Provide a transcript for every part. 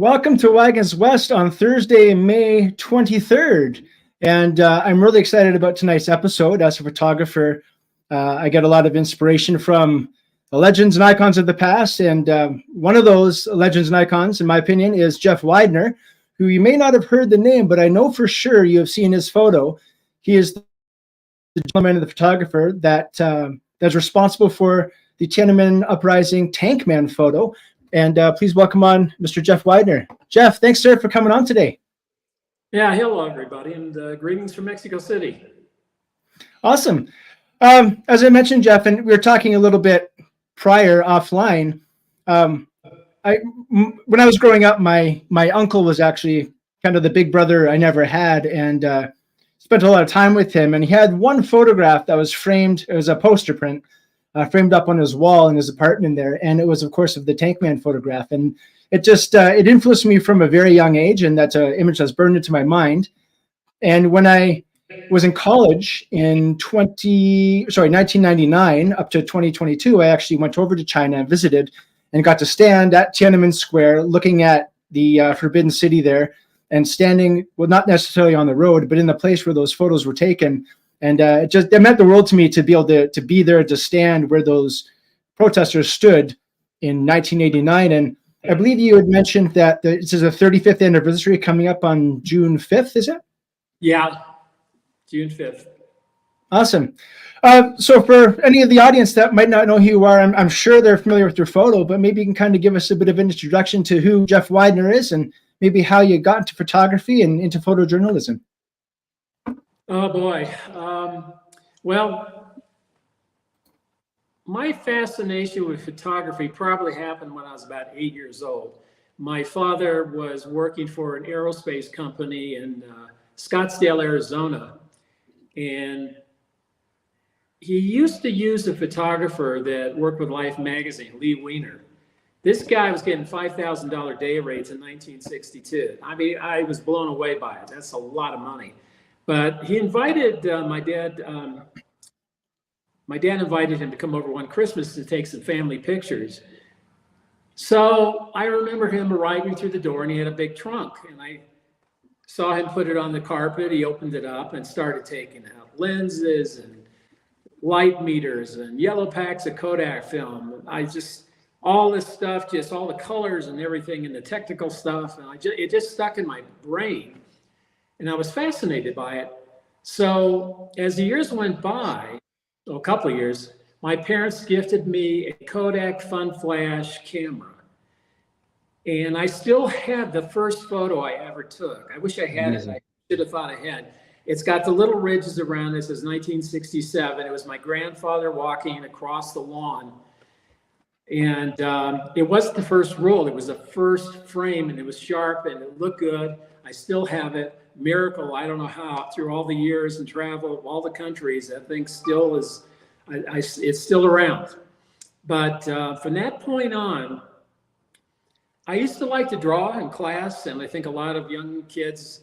Welcome to Wagons West on Thursday, May 23rd. And I'm really excited about tonight's episode. As a photographer, I get a lot of inspiration from the legends and icons of the past. And one of those legends and icons, in my opinion, is Jeff Widener, who you may not have heard the name, but I know for sure you have seen his photo. He is the gentleman and the photographer that's responsible for the Tiananmen Uprising Tank Man photo. And please welcome on Mr. Jeff Widener. Jeff, thanks, sir, for coming on today. Yeah, hello, everybody, and greetings from Mexico City. Awesome. As I mentioned, Jeff, and we were talking a little bit prior offline, when I was growing up, my uncle was actually kind of the big brother I never had, and spent a lot of time with him. And he had one photograph that was framed. It was a poster print. Framed up on his wall in his apartment there. And it was, of course, of the Tank Man photograph. And it just, it influenced me from a very young age. And that's an image that's burned into my mind. And when I was in college in 1999 up to 2022, I actually went over to China and visited and got to stand at Tiananmen Square looking at the Forbidden City there and standing, well, not necessarily on the road, but in the place where those photos were taken. And it meant the world to me to be able to be there, to stand where those protesters stood in 1989. And I believe you had mentioned that this is a 35th anniversary coming up on June 5th, is it? Yeah, June 5th. Awesome. So for any of the audience that might not know who you are, I'm sure they're familiar with your photo, but maybe you can kind of give us a bit of an introduction to who Jeff Widener is and maybe how you got into photography and into photojournalism. Oh boy. Well, my fascination with photography probably happened when I was about 8 years old. My father was working for an aerospace company in Scottsdale, Arizona. And he used to use a photographer that worked with Life magazine, Widener. This guy was getting $5,000 day rates in 1962. I mean, I was blown away by it. That's a lot of money. But he invited my dad. My dad invited him to come over one Christmas to take some family pictures. So I remember him arriving through the door, and he had a big trunk. And I saw him put it on the carpet. He opened it up and started taking out lenses and light meters and yellow packs of Kodak film. All this stuff, just all the colors and everything, and the technical stuff, and it just stuck in my brain. And I was fascinated by it. So as the years went by, a couple of years, my parents gifted me a Kodak Fun Flash camera. And I still have the first photo I ever took. I wish I had it. I should have thought ahead. It's got the little ridges around it. It says 1967. It was my grandfather walking across the lawn. And it wasn't the first roll. It was the first frame, and it was sharp, and it looked good. I still have it. Miracle, I don't know how, through all the years and travel of all the countries, that thing still is, it's still around. But from that point on, I used to like to draw in class, and I think a lot of young kids,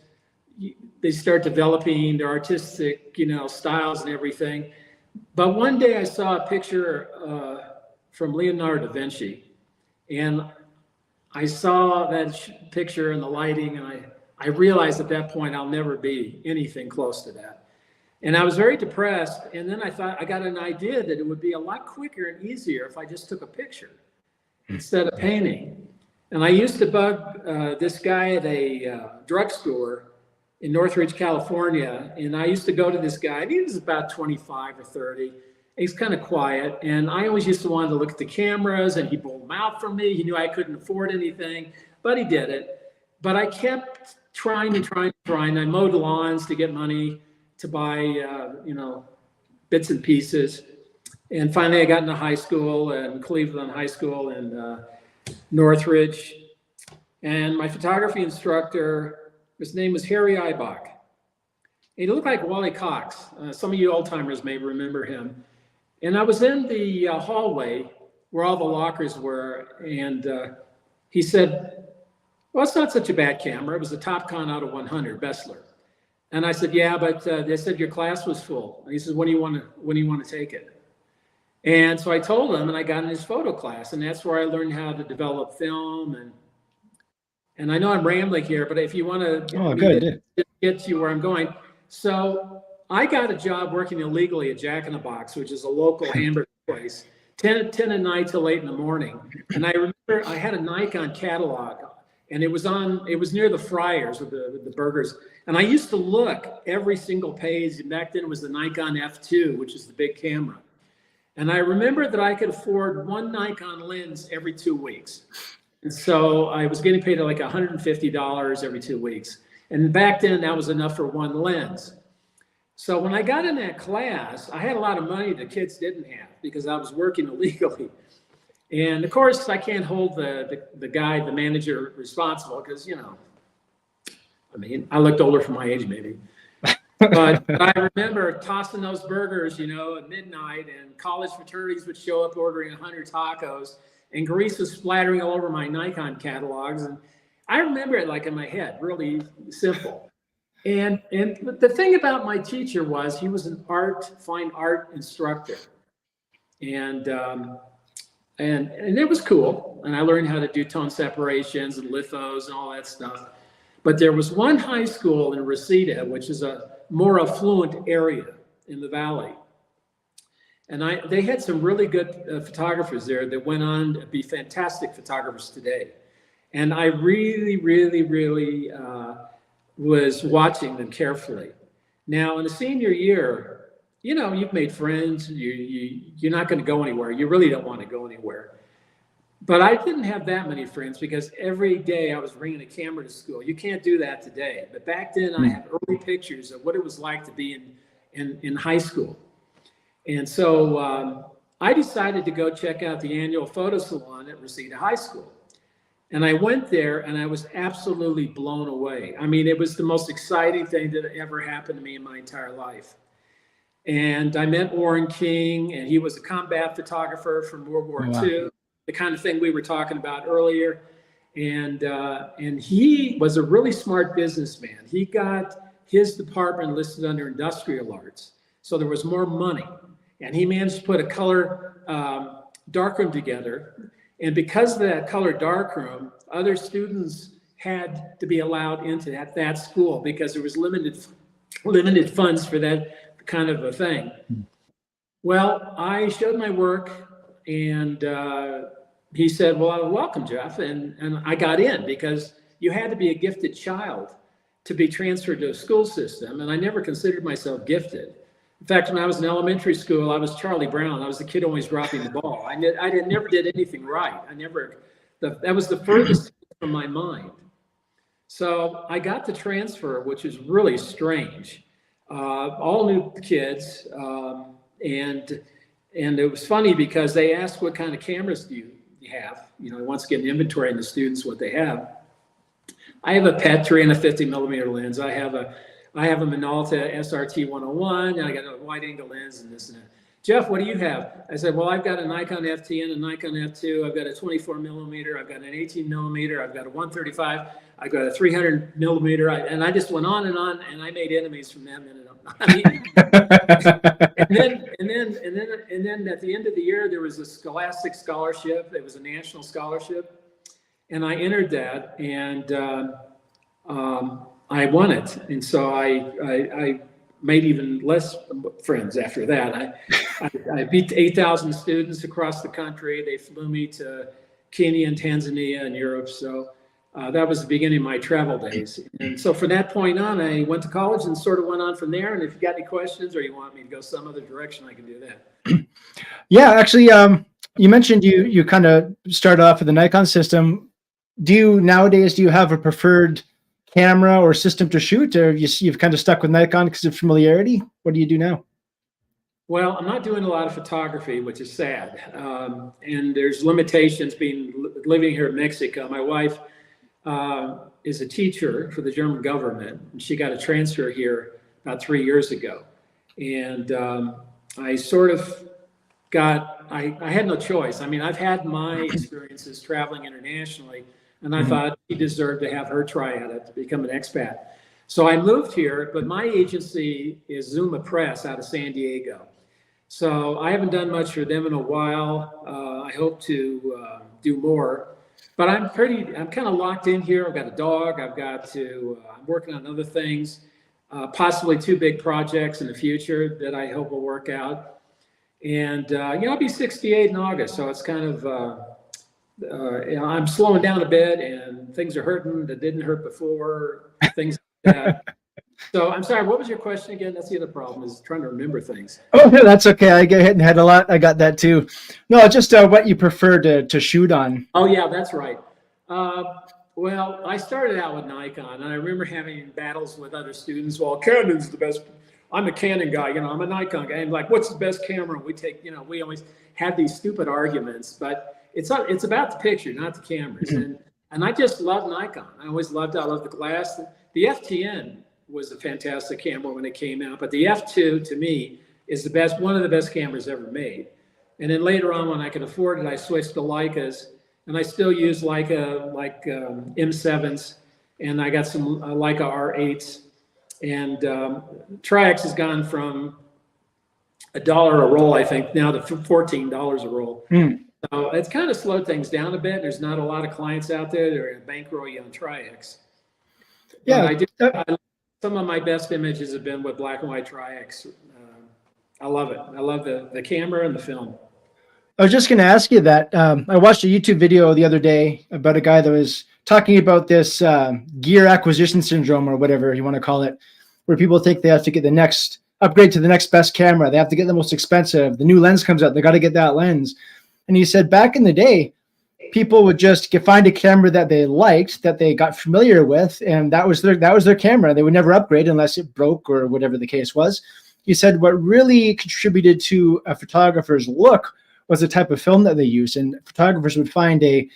they start developing their artistic, styles and everything. But one day I saw a picture from Leonardo da Vinci, and I saw that picture and the lighting, and I realized at that point I'll never be anything close to that. And I was very depressed. And then I thought, I got an idea that it would be a lot quicker and easier if I just took a picture instead of painting. And I used to bug this guy at a drugstore in Northridge, California. And I used to go to this guy, and he was about 25 or 30. He's kind of quiet. And I always used to want to look at the cameras, and he pulled them out for me. He knew I couldn't afford anything, but he did it. But I kept trying. I mowed lawns to get money to buy, bits and pieces. And finally I got into high school, and Cleveland High School in Northridge. And my photography instructor, his name was Harry Eibach. He looked like Wally Cox. Some of you old timers may remember him. And I was in the hallway where all the lockers were. And he said, "Well, it's not such a bad camera." It was a Topcon out of 100, Bessler. And I said, "Yeah, but they said your class was full." And he says, when do you want to take it?" And so I told him, and I got in his photo class, and that's where I learned how to develop film And I know I'm rambling here, but if you want to get to where I'm going. So I got a job working illegally at Jack in the Box, which is a local hamburger place, 10 at night till 8 in the morning. And I remember I had a Nikon catalog, and it was near the fryers with the burgers. And I used to look every single page. And back then it was the Nikon F2, which is the big camera. And I remember that I could afford one Nikon lens every 2 weeks. And so I was getting paid like $150 every 2 weeks. And back then that was enough for one lens. So when I got in that class, I had a lot of money the kids didn't have because I was working illegally. And of course I can't hold the manager responsible because, you know, I mean, I looked older for my age maybe. But I remember tossing those burgers, you know, at midnight, and college fraternities would show up ordering 100 tacos, and grease was splattering all over my Nikon catalogs. And I remember it like in my head, really simple. And the thing about my teacher was he was an fine art instructor. And it was cool. And I learned how to do tone separations and lithos and all that stuff. But there was one high school in Reseda, which is a more affluent area in the valley. And they had some really good photographers there that went on to be fantastic photographers today. And I really, really, really was watching them carefully. Now, in the senior year, you know, you've made friends, you're not going to go anywhere. You really don't want to go anywhere. But I didn't have that many friends because every day I was bringing a camera to school. You can't do that today. But back then I had early pictures of what it was like to be in high school. And so I decided to go check out the annual photo salon at Reseda High School. And I went there and I was absolutely blown away. I mean, it was the most exciting thing that ever happened to me in my entire life. And I met Warren King, and he was a combat photographer from World War II. The kind of thing we were talking about earlier. And he was a really smart businessman. He got his department listed under industrial arts. So there was more money. And he managed to put a color darkroom together. And because of that color darkroom, other students had to be allowed into that school because there was limited funds for that kind of a thing. Well, I showed my work, and he said, well, welcome, Jeff. And I got in because you had to be a gifted child to be transferred to a school system. And I never considered myself gifted. In fact, when I was in elementary school, I was Charlie Brown. I was the kid always dropping the ball. I never did anything right. That was the furthest from my mind. So I got the transfer, which is really strange. All new kids. And it was funny because they asked, what kind of cameras do you have? You know, wants to get an inventory on the students, what they have. I have a Petri and a 50 millimeter lens. I have a Minolta SRT 101, and I got a wide angle lens and this and that. Jeff, what do you have? I said, well, I've got a Nikon FT and a Nikon F2. I've got a 24 millimeter. I've got an 18 millimeter. I've got a 135. I've got a 300 millimeter. And I just went on, and I made enemies from that minute on. I mean, and then at the end of the year, there was a Scholastic scholarship. It was a national scholarship. And I entered that, and I won it. And so I made even less friends after that. I beat 8,000 students across the country. They flew me to Kenya and Tanzania and Europe. So that was the beginning of my travel days. And so from that point on, I went to college and sort of went on from there. And if you got any questions or you want me to go some other direction, I can do that. Yeah, actually, you mentioned you kind of started off with the Nikon system. Nowadays, do you have a preferred camera or system to shoot, or you've kind of stuck with Nikon because of familiarity? What do you do now? Well, I'm not doing a lot of photography, which is sad. And there's limitations living here in Mexico. My wife is a teacher for the German government, and she got a transfer here about 3 years ago. And I sort of I had no choice. I mean, I've had my experiences traveling internationally, and I thought she deserved to have her try at it to become an expat. So I moved here, but my agency is Zuma Press out of San Diego. So I haven't done much for them in a while. I hope to do more. but I'm kind of locked in here. I've got a dog. I'm working on other things, possibly 2 big projects in the future that I hope will work out. And, I'll be 68 in August. So it's kind of, I'm slowing down a bit, and things are hurting that didn't hurt before, things like that. So I'm sorry, what was your question again? That's the other problem, is trying to remember things. Oh, no, that's okay. I get hit in the head a lot. I got that too. No, just what you prefer to shoot on. Oh, yeah, that's right. Well, I started out with Nikon, and I remember having battles with other students. Well, Canon's the best. I'm a Canon guy, I'm a Nikon guy. And like, what's the best camera? We always had these stupid arguments, but it's about the picture, not the cameras. And I just love Nikon. I loved the glass. The FTN was a fantastic camera when it came out, but the F2 to me is one of the best cameras ever made. And then later on, when I could afford it, I switched to Leicas, and I still use Leica, M7s, and I got some Leica R8s. And Tri-X has gone from $1 a roll, I think, now to $14 a roll. So it's kind of slowed things down a bit. There's not a lot of clients out there that are going to bankroll you on Tri-X. Yeah, some of my best images have been with black and white Tri-X. I love it. I love the camera and the film. I was just going to ask you that. I watched a YouTube video the other day about a guy that was talking about this gear acquisition syndrome, or whatever you want to call it, where people think they have to get the next upgrade to the next best camera. They have to get the most expensive. The new lens comes out. They got to get that lens. And he said back in the day, people would just find a camera that they liked, that they got familiar with, and that was their camera. They would never upgrade unless it broke or whatever the case was. He said what really contributed to a photographer's look was the type of film that they used. And photographers would find a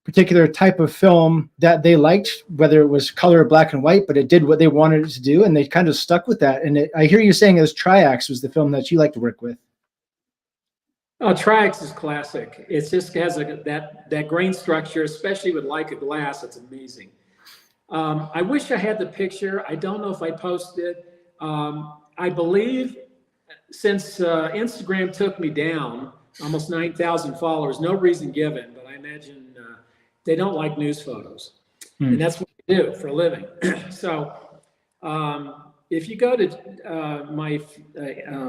particular type of film that they liked, whether it was color or black and white, but it did what they wanted it to do, and they kind of stuck with that. And I hear you saying as Tri-X was the film that you like to work with. Oh, Tri-X is classic. It just has that grain structure, especially with Leica glass. It's amazing. I wish I had the picture. I don't know if I posted it. I believe since Instagram took me down, almost 9,000 followers, no reason given, but I imagine they don't like news photos. And that's what we do for a living. So if you go to my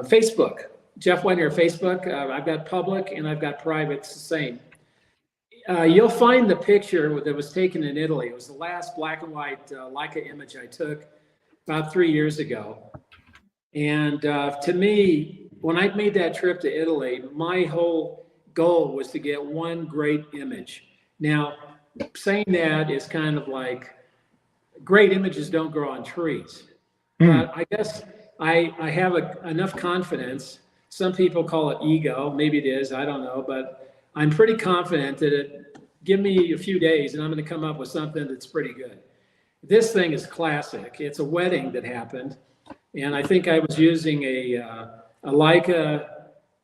Facebook, Jeff Widener Facebook, I've got public and I've got private. It's the same. You'll find the picture that was taken in Italy. It was the last black and white Leica image I took about 3 years ago. And to me, when I made that trip to Italy, my whole goal was to get one great image. Now, saying that is kind of like, great images don't grow on trees. But I guess I have enough confidence. Some people call it ego. Maybe it is. I don't know. But I'm pretty confident that give me a few days and I'm going to come up with something that's pretty good. This thing is classic. It's a wedding that happened. And I think I was using a Leica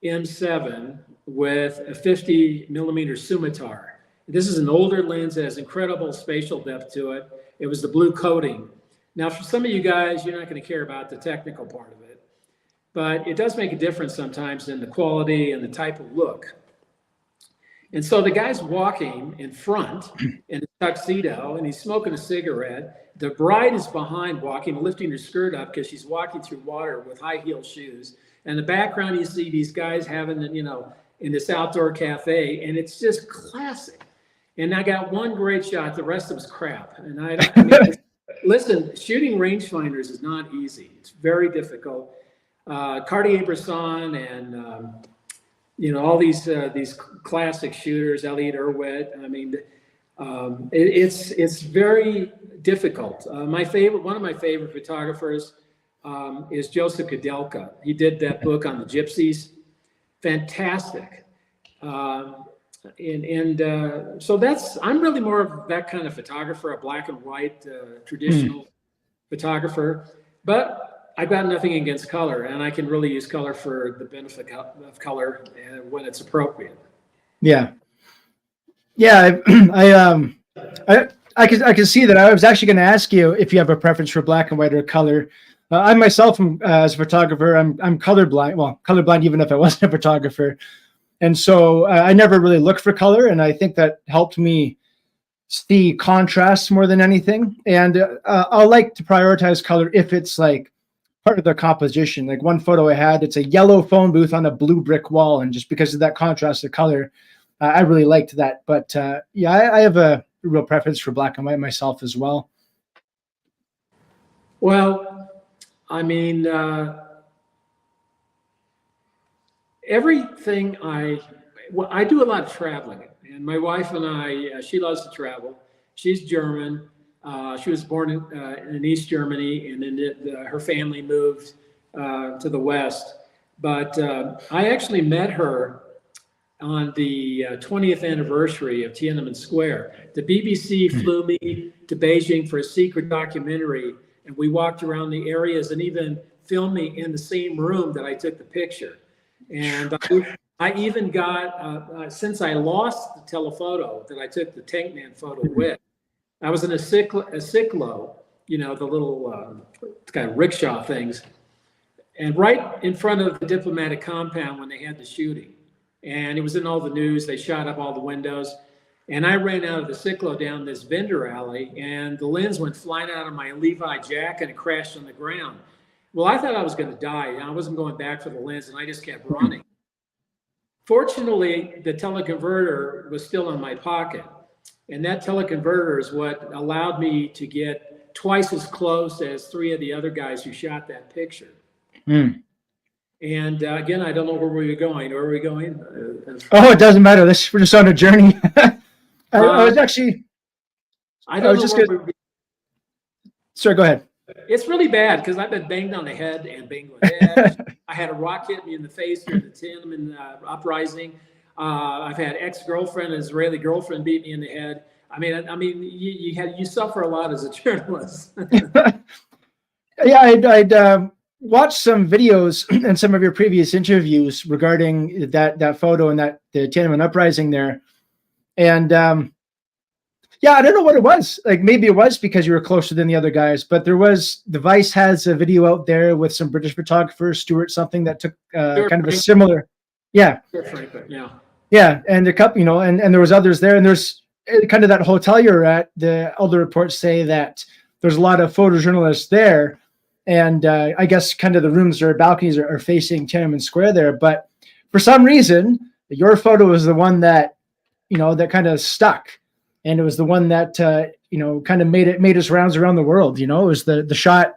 M7 with a 50 millimeter Sumatar. This is an older lens that has incredible spatial depth to it. It was the blue coating. Now, for some of you guys, you're not going to care about the technical part of it, but it does make a difference sometimes in the quality and the type of look. And so the guy's walking in front in a tuxedo, and he's smoking a cigarette. The bride is behind, walking, lifting her skirt up because she's walking through water with high heel shoes. And in the background, you see these guys having, in this outdoor cafe, and it's just classic. And I got one great shot. The rest of it's crap. And listen, shooting rangefinders is not easy. It's very difficult. Cartier-Bresson and all these classic shooters, Elliot Erwitt. I mean, it's very difficult. One of my favorite photographers is Joseph Kudelka. He did that book on the gypsies. Fantastic. So I'm really more of that kind of photographer, a black and white traditional photographer, but I've got nothing against color, and I can really use color for the benefit of color when it's appropriate. Yeah. I can see that. I was actually going to ask you if you have a preference for black and white or color. I myself, as a photographer, I'm colorblind. Well, colorblind, even if I wasn't a photographer. And so I never really looked for color. And I think that helped me see contrast more than anything. And I'll like to prioritize color if it's like part of the composition. Like one photo I had, it's a yellow phone booth on a blue brick wall. And just because of that contrast of color, I really liked that. But yeah, I have a real preference for black and white myself as well. Well, I mean, everything I do a lot of traveling, and my wife and I, she loves to travel. She's German. She was born in East Germany, and then her family moved to the West. But I actually met her on the 20th anniversary of Tiananmen Square. The BBC flew me to Beijing for a secret documentary, and we walked around the areas and even filmed me in the same room that I took the picture. And I even got, since I lost the telephoto that I took the Tank Man photo with, I was in a cyclo, you know, the little kind of rickshaw things, and right in front of the diplomatic compound when they had the shooting. And it was in all the news. They shot up all the windows. And I ran out of the cyclo down this vendor alley, and the lens went flying out of my Levi jacket and crashed on the ground. Well, I thought I was going to die. I wasn't going back for the lens, and I just kept running. Fortunately, the teleconverter was still in my pocket. And that teleconverter is what allowed me to get twice as close as 3 of the other guys who shot that picture. And again, I don't know where we were going. Where are we going? Oh, it doesn't matter. We're just on a journey. I was actually. Sorry, go ahead. It's really bad because I've been banged on the head in Bangladesh. I had a rock hit me in the face during the Tiananmen uprising. I've had ex-girlfriend, an Israeli girlfriend, beat me in the head. I mean, you suffer a lot as a journalist. Yeah, I'd watched some videos and some of your previous interviews regarding that photo and the Tiananmen uprising there, and yeah, I don't know what it was. Like maybe it was because you were closer than the other guys, but the Vice has a video out there with some British photographers, Stuart something, that took kind of a similar, yeah, yeah, and a couple, you know, and there was others there, and there's kind of that hotel you're at. All the reports say that there's a lot of photojournalists there, and I guess kind of the rooms or balconies are facing Tiananmen Square there. But for some reason, your photo was the one that, you know, that kind of stuck. And it was the one that, you know, kind of made its rounds around the world. You know, it was the shot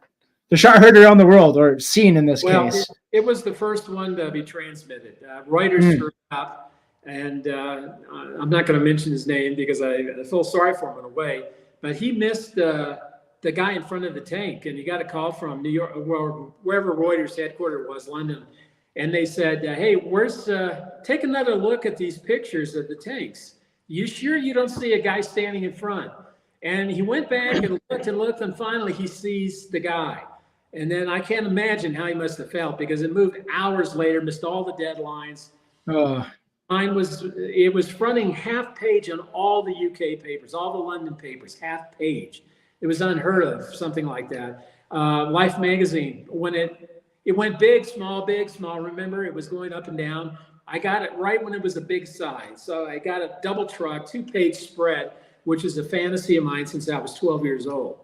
heard around the world, or seen in this case. It was the first one to be transmitted. Reuters screwed up, and I'm not going to mention his name because I feel sorry for him in a way, but he missed the guy in front of the tank, and he got a call from New York, wherever Reuters headquarters was, London, and they said, "Hey, take another look at these pictures of the tanks. You sure you don't see a guy standing in front?" And he went back and looked, and finally he sees the guy. And then I can't imagine how he must have felt, because it moved hours later, missed all the deadlines. It was fronting half page on all the UK papers, all the London papers, half page. It was unheard of, something like that. Life magazine, when it went big, small, remember, it was going up and down. I got it right when it was a big size. So I got a double truck, 2-page spread, which is a fantasy of mine since I was 12 years old.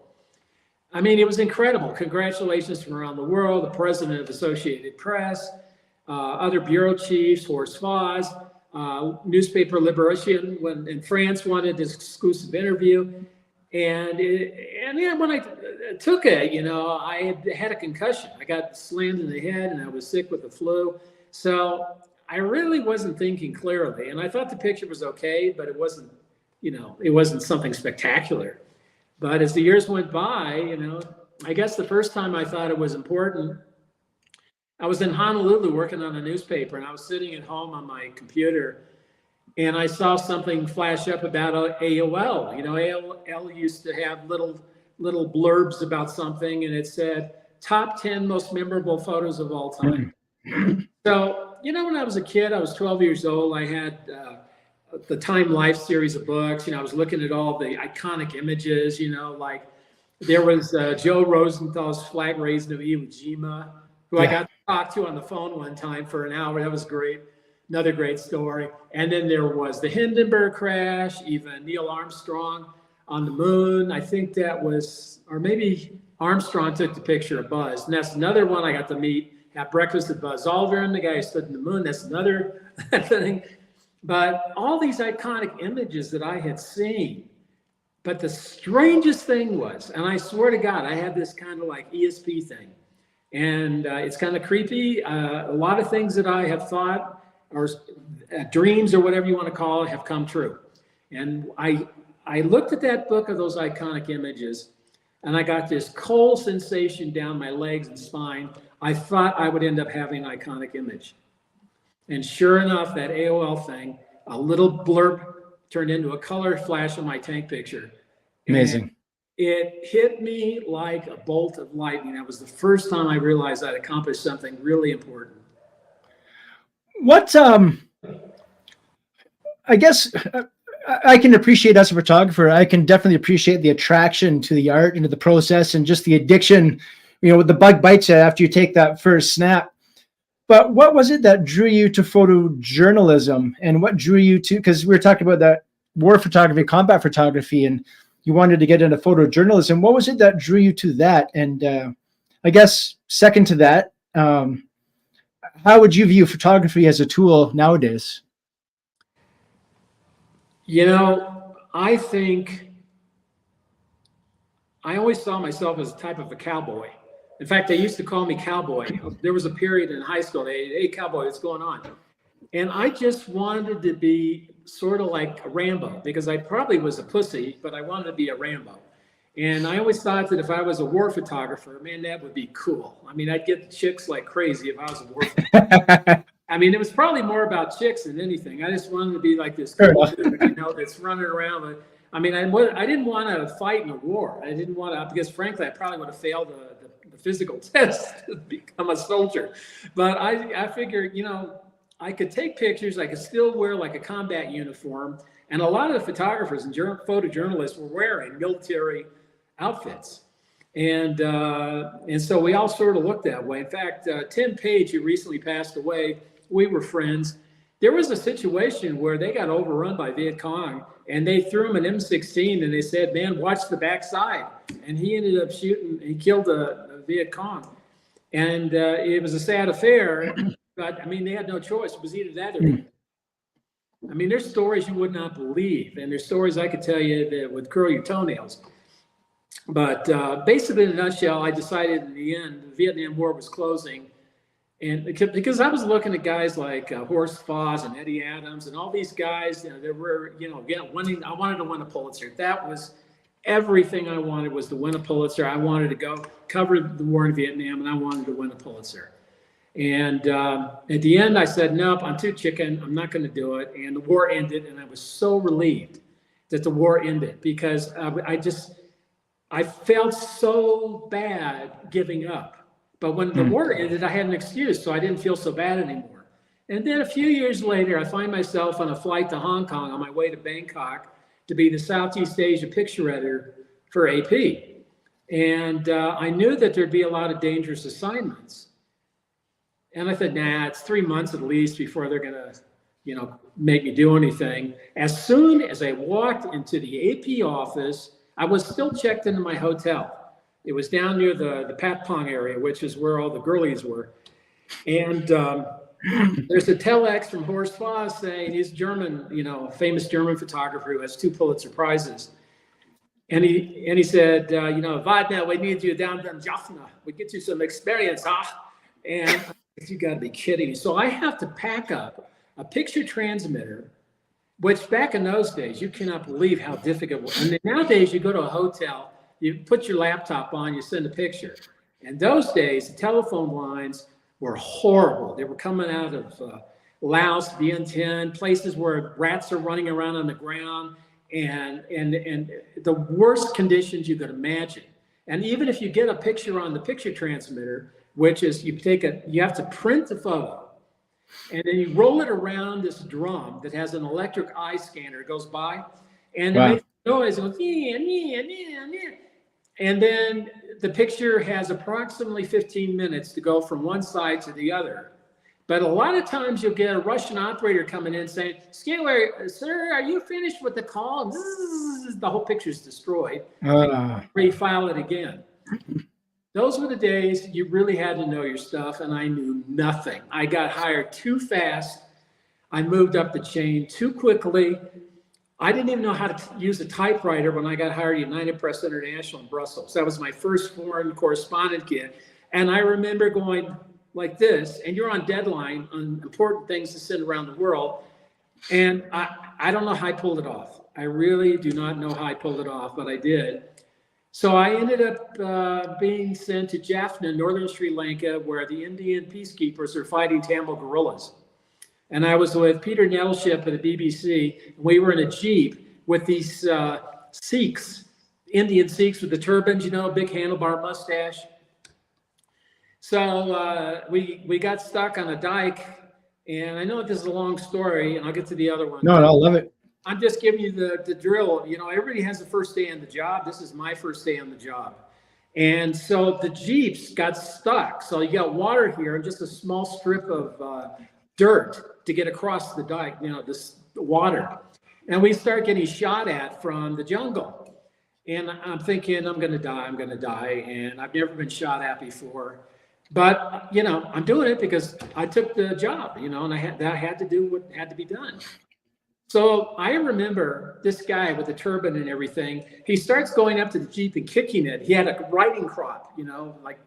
I mean, it was incredible. Congratulations from around the world, the president of Associated Press, other bureau chiefs, Horst Voss, newspaper Liberation in France wanted this exclusive interview. And yeah, when I took it, you know, I had a concussion. I got slammed in the head, and I was sick with the flu. So I really wasn't thinking clearly, and I thought the picture was okay, but it wasn't, you know, it wasn't something spectacular. But as the years went by, you know, I guess the first time I thought it was important, I was in Honolulu working on a newspaper, and I was sitting at home on my computer, and I saw something flash up about AOL. You know, AOL used to have little blurbs about something, and it said, top 10 most memorable photos of all time. So, you know, when I was a kid, I was 12 years old. I had the Time Life series of books. You know, I was looking at all the iconic images, you know, like there was Joe Rosenthal's flag raising of Iwo Jima, who I got to talk to on the phone one time for an hour. That was great. Another great story. And then there was the Hindenburg crash, even Neil Armstrong on the moon. I think that was, or maybe Armstrong took the picture of Buzz. And that's another one I got to meet, have breakfast with Buzz Aldrin, the guy who stood in the moon. That's another thing. But all these iconic images that I had seen. But the strangest thing was, and I swear to God, I had this kind of like ESP thing. And it's kind of creepy. A lot of things that I have thought, or dreams or whatever you want to call it, have come true. And I looked at that book of those iconic images, and I got this cold sensation down my legs and spine. I thought I would end up having an iconic image. And sure enough, that AOL thing, a little blurb turned into a color flash of my tank picture. Amazing. And it hit me like a bolt of lightning. That was the first time I realized I'd accomplished something really important. What, I guess I can appreciate, as a photographer, I can definitely appreciate the attraction to the art and to the process and just the addiction, the bug bites you after you take that first snap. But what was it that drew you to photojournalism, and what drew you to, because we were talking about that war photography, combat photography, and you wanted to get into photojournalism. What was it that drew you to that? And I guess second to that, how would you view photography as a tool nowadays? I think I always saw myself as a type of a cowboy. In fact, they used to call me cowboy. There was a period in high school, hey, cowboy, what's going on? And I just wanted to be sort of like a Rambo, because I probably was a pussy, but I wanted to be a Rambo. And I always thought that if I was a war photographer, man, that would be cool. I mean, I'd get chicks like crazy if I was a war photographer. I mean, it was probably more about chicks than anything. I just wanted to be like this cool dude, that's running around. But, I mean, I didn't want to fight in a war. I didn't want to, because frankly, I probably would have failed the physical test to become a soldier. But I figured, I could take pictures. I could still wear like a combat uniform. And a lot of the photographers and photojournalists were wearing military outfits. And so we all sort of looked that way. In fact, Tim Page, who recently passed away, we were friends. There was a situation where they got overrun by Viet Cong, and they threw him an M16, and they said, man, watch the backside. And he ended up shooting, he killed a Viet Cong. And it was a sad affair, but I mean, they had no choice. It was either that or I mean, there's stories you would not believe, and there's stories I could tell you that would curl your toenails. But basically, in a nutshell, I decided in the end, the Vietnam War was closing. And because I was looking at guys like Horst Foss and Eddie Adams and all these guys, that were, again, winning. I wanted to win a Pulitzer. That was everything I wanted, was to win a Pulitzer. I wanted to go cover the war in Vietnam, and I wanted to win a Pulitzer. And at the end, I said, nope, I'm too chicken. I'm not going to do it. And the war ended, and I was so relieved that the war ended, because I felt so bad giving up. But when the war ended, I had an excuse, so I didn't feel so bad anymore. And then a few years later, I find myself on a flight to Hong Kong on my way to Bangkok to be the Southeast Asia picture editor for AP. And I knew that there'd be a lot of dangerous assignments. And I thought, nah, it's 3 months at least before they're going to, make me do anything. As soon as I walked into the AP office, I was still checked into my hotel. It was down near the Pat Pong area, which is where all the girlies were. And there's a telex from Horst Foss saying he's German, famous German photographer who has 2 Pulitzer Prizes. And he said, Widener, we need you down in Jaffna. We get you some experience, huh? And you got to be kidding me. So I have to pack up a picture transmitter, which back in those days, you cannot believe how difficult it was. And then nowadays, you go to a hotel, you put your laptop on, you send a picture. And those days, the telephone lines were horrible. They were coming out of Laos, Vientiane, places where rats are running around on the ground, and the worst conditions you could imagine. And even if you get a picture on the picture transmitter, which is you have to print the photo, and then you roll it around this drum that has an electric eye scanner. It goes by, and it makes noise. It goes, and then the picture has approximately 15 minutes to go from one side to the other. But a lot of times you'll get a Russian operator coming in saying, sir, are you finished with the call? And zzz, the whole picture's destroyed. Refile it again. Those were the days you really had to know your stuff, and I knew nothing. I got hired too fast. I moved up the chain too quickly. I didn't even know how to use a typewriter when I got hired at United Press International in Brussels. That was my first foreign correspondent gig. And I remember going like this, and you're on deadline on important things to send around the world. And I don't know how I pulled it off. I really do not know how I pulled it off, but I did. So I ended up being sent to Jaffna, northern Sri Lanka, where the Indian peacekeepers are fighting Tamil guerrillas. And I was with Peter Nettleship at the BBC. And we were in a Jeep with these Sikhs, Indian Sikhs with the turbans, you know, big handlebar mustache. So we got stuck on a dike. And I know this is a long story, and I'll get to the other one. No, I love it. I'm just giving you the drill. You know, everybody has the first day on the job. This is my first day on the job. And so the Jeeps got stuck. So you got water here and just a small strip of dirt to get across the dike, you know, this water. And we start getting shot at from the jungle. And I'm thinking, I'm going to die. And I've never been shot at before. But, you know, I'm doing it because I took the job, you know, and I had to do what had to be done. So I remember this guy with the turban and everything. He starts going up to the Jeep and kicking it. He had a riding crop, you know, like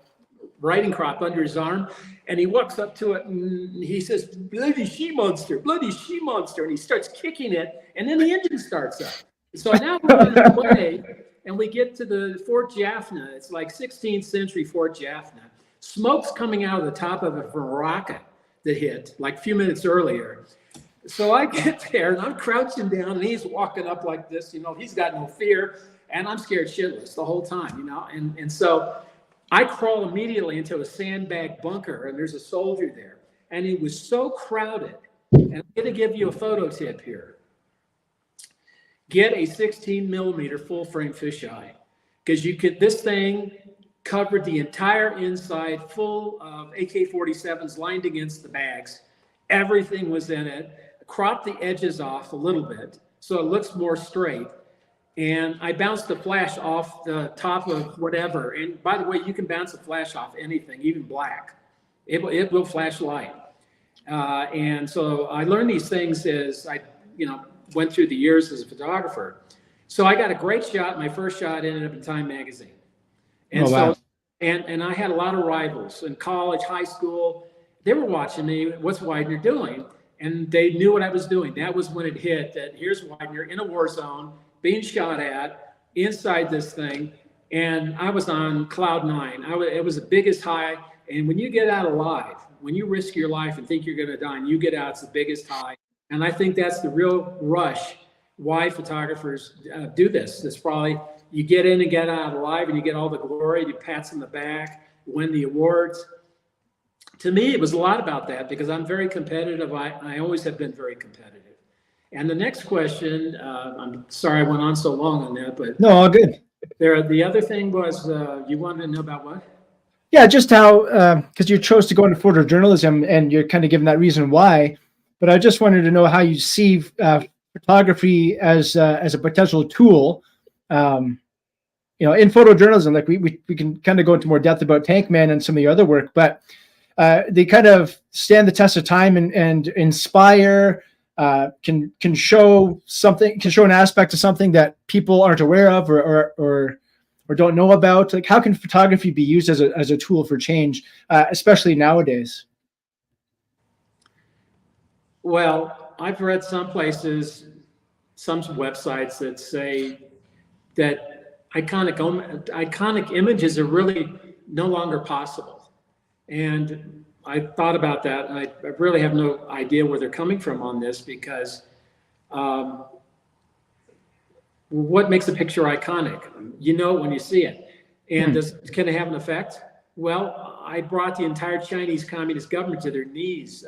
riding crop under his arm. And he walks up to it and he says, bloody she-monster, bloody she-monster. And he starts kicking it. And then the engine starts up. So now we're on the way and we get to the Fort Jaffna. It's like 16th century Fort Jaffna. Smoke's coming out of the top of it from a rocket that hit like a few minutes earlier. So I get there and I'm crouching down and he's walking up like this, you know, he's got no fear and I'm scared shitless the whole time, you know, and so I crawl immediately into a sandbag bunker and there's a soldier there and it was so crowded. And I'm going to give you a photo tip here. Get a 16 millimeter full frame fisheye because this thing covered the entire inside full of AK-47s lined against the bags. Everything was in it. Crop the edges off a little bit so it looks more straight. And I bounced the flash off the top of whatever. And by the way, you can bounce a flash off anything, even black. It will flash light. And so I learned these things as I, you know, went through the years as a photographer. So I got a great shot. My first shot ended up in Time magazine. And wow. And I had a lot of rivals in college, high school. They were watching me. What's Widener doing? And they knew what I was doing. That was when it hit that here's Widener in a war zone, being shot at inside this thing. And I was on cloud nine. It was the biggest high. And when you get out alive, when you risk your life and think you're going to die and you get out, it's the biggest high. And I think that's the real rush why photographers do this. It's probably you get in and get out alive and you get all the glory, you pats on the back, win the awards. To me, it was a lot about that because I'm very competitive. I always have been very competitive. And the next question, I'm sorry I went on so long on that, but no, all good. The other thing was you wanted to know about what? Yeah, just how because you chose to go into photojournalism and you're kind of giving that reason why. But I just wanted to know how you see photography as a potential tool. You know, in photojournalism, like we can kind of go into more depth about Tankman and some of the other work, but they kind of stand the test of time and inspire, can show something, can show an aspect of something that people aren't aware of or don't know about. Like, how can photography be used as a tool for change, especially nowadays? Well, I've read some places, some websites that say that iconic images are really no longer possible. And I thought about that, and I really have no idea where they're coming from on this because what makes a picture iconic? You know it when you see it. And can it have an effect? Well, I brought the entire Chinese Communist government to their knees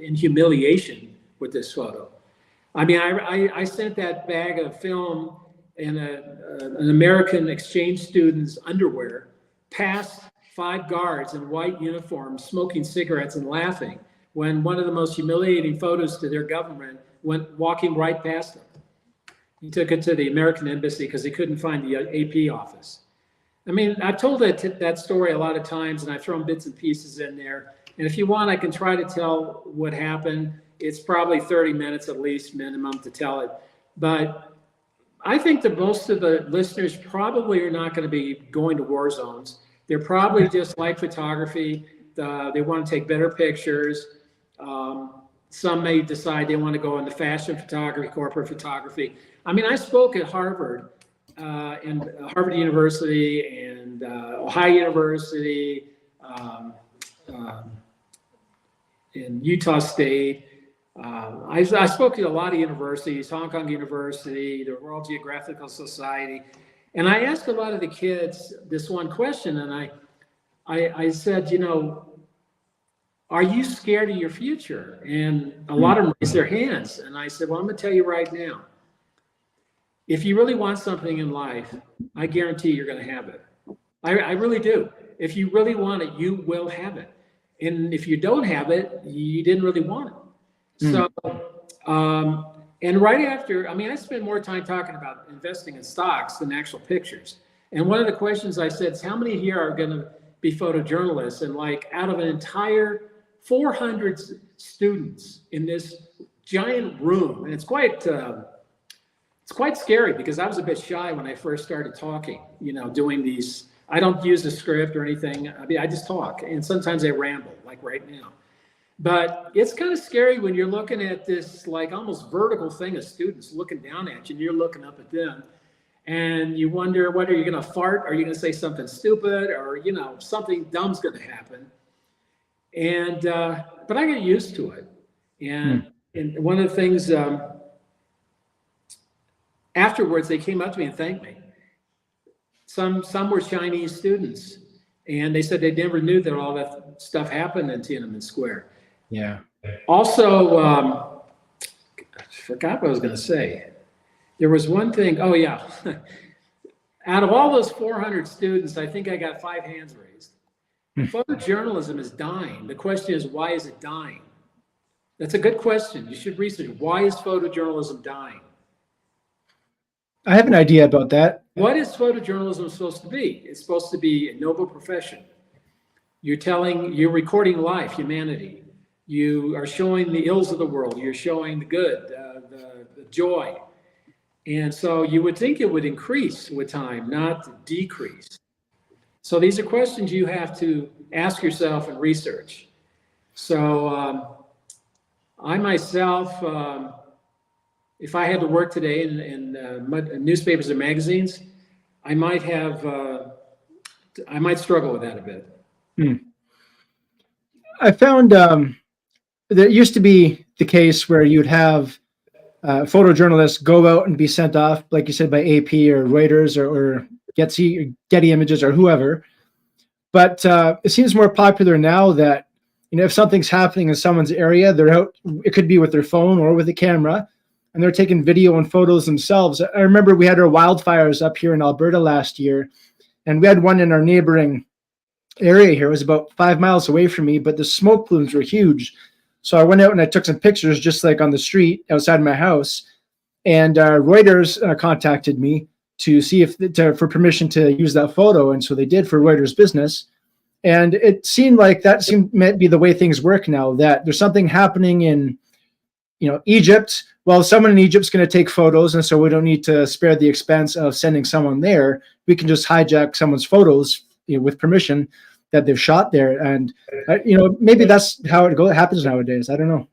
in humiliation with this photo. I mean, I sent that bag of film in an American exchange student's underwear past 5 guards in white uniforms smoking cigarettes and laughing. when one of the most humiliating photos to their government went walking right past them. He took it to the American embassy because he couldn't find the AP office. I mean, I've told that story a lot of times, and I've thrown bits and pieces in there. And if you want, I can try to tell what happened. It's probably 30 minutes at least minimum to tell it. But I think that most of the listeners probably are not going to be going to war zones. They're probably just like photography. They want to take better pictures. Some may decide they want to go into fashion photography, corporate photography. I mean, I spoke at Harvard, and Harvard University and Ohio University, in Utah State. I spoke at a lot of universities, Hong Kong University, the World Geographical Society, and I asked a lot of the kids this one question, and I said, you know, are you scared of your future? And a lot of them raised their hands, and I said, well, I'm going to tell you right now, if you really want something in life, I guarantee you're going to have it. I really do. If you really want it, you will have it. And if you don't have it, you didn't really want it. So, and right after, I mean, I spend more time talking about investing in stocks than actual pictures. And one of the questions I said is, how many here are going to be photojournalists? And like out of an entire 400 students in this giant room, and it's quite scary because I was a bit shy when I first started talking, you know, doing these. I don't use a script or anything. I mean, I just talk, and sometimes I ramble, like right now. But it's kind of scary when you're looking at this like almost vertical thing of students looking down at you, and you're looking up at them, and you wonder, what are you going to fart? Are you going to say something stupid, or you know, something dumb's going to happen? And but I get used to it. And one of the things afterwards, they came up to me and thanked me. Some were Chinese students, and they said they never knew that all that stuff happened in Tiananmen Square. Yeah. Also, I forgot what I was going to say. There was one thing. Oh yeah, out of all those 400 students, I think I got 5 hands raised. Photojournalism is dying. The question is, why is it dying? That's a good question. You should research. Why is photojournalism dying? I have an idea about that. What is photojournalism supposed to be? It's supposed to be a noble profession. You're recording life, humanity. You are showing the ills of the world. You're showing the good, the joy. And so you would think it would increase with time, not decrease. So these are questions you have to ask yourself and research. So I myself, if I had to work today in newspapers and magazines, I might struggle with that a bit. I found there used to be the case where you'd have photojournalists go out and be sent off, like you said, by AP or Reuters or Getty Images or whoever. But it seems more popular now that, you know, if something's happening in someone's area, they're out. It could be with their phone or with a camera, and they're taking video and photos themselves. I remember we had our wildfires up here in Alberta last year, and we had one in our neighboring area here. It was about 5 miles away from me, but the smoke plumes were huge. So I went out and I took some pictures just like on the street outside my house, and Reuters contacted me to see for permission to use that photo. And so they did for Reuters Business. And it seemed like that might be the way things work now, that there's something happening in, you know, Egypt. Well, someone in Egypt's going to take photos, and so we don't need to spare the expense of sending someone there. We can just hijack someone's photos, you know, with permission that they've shot there. And, you know, maybe that's how it happens nowadays. I don't know.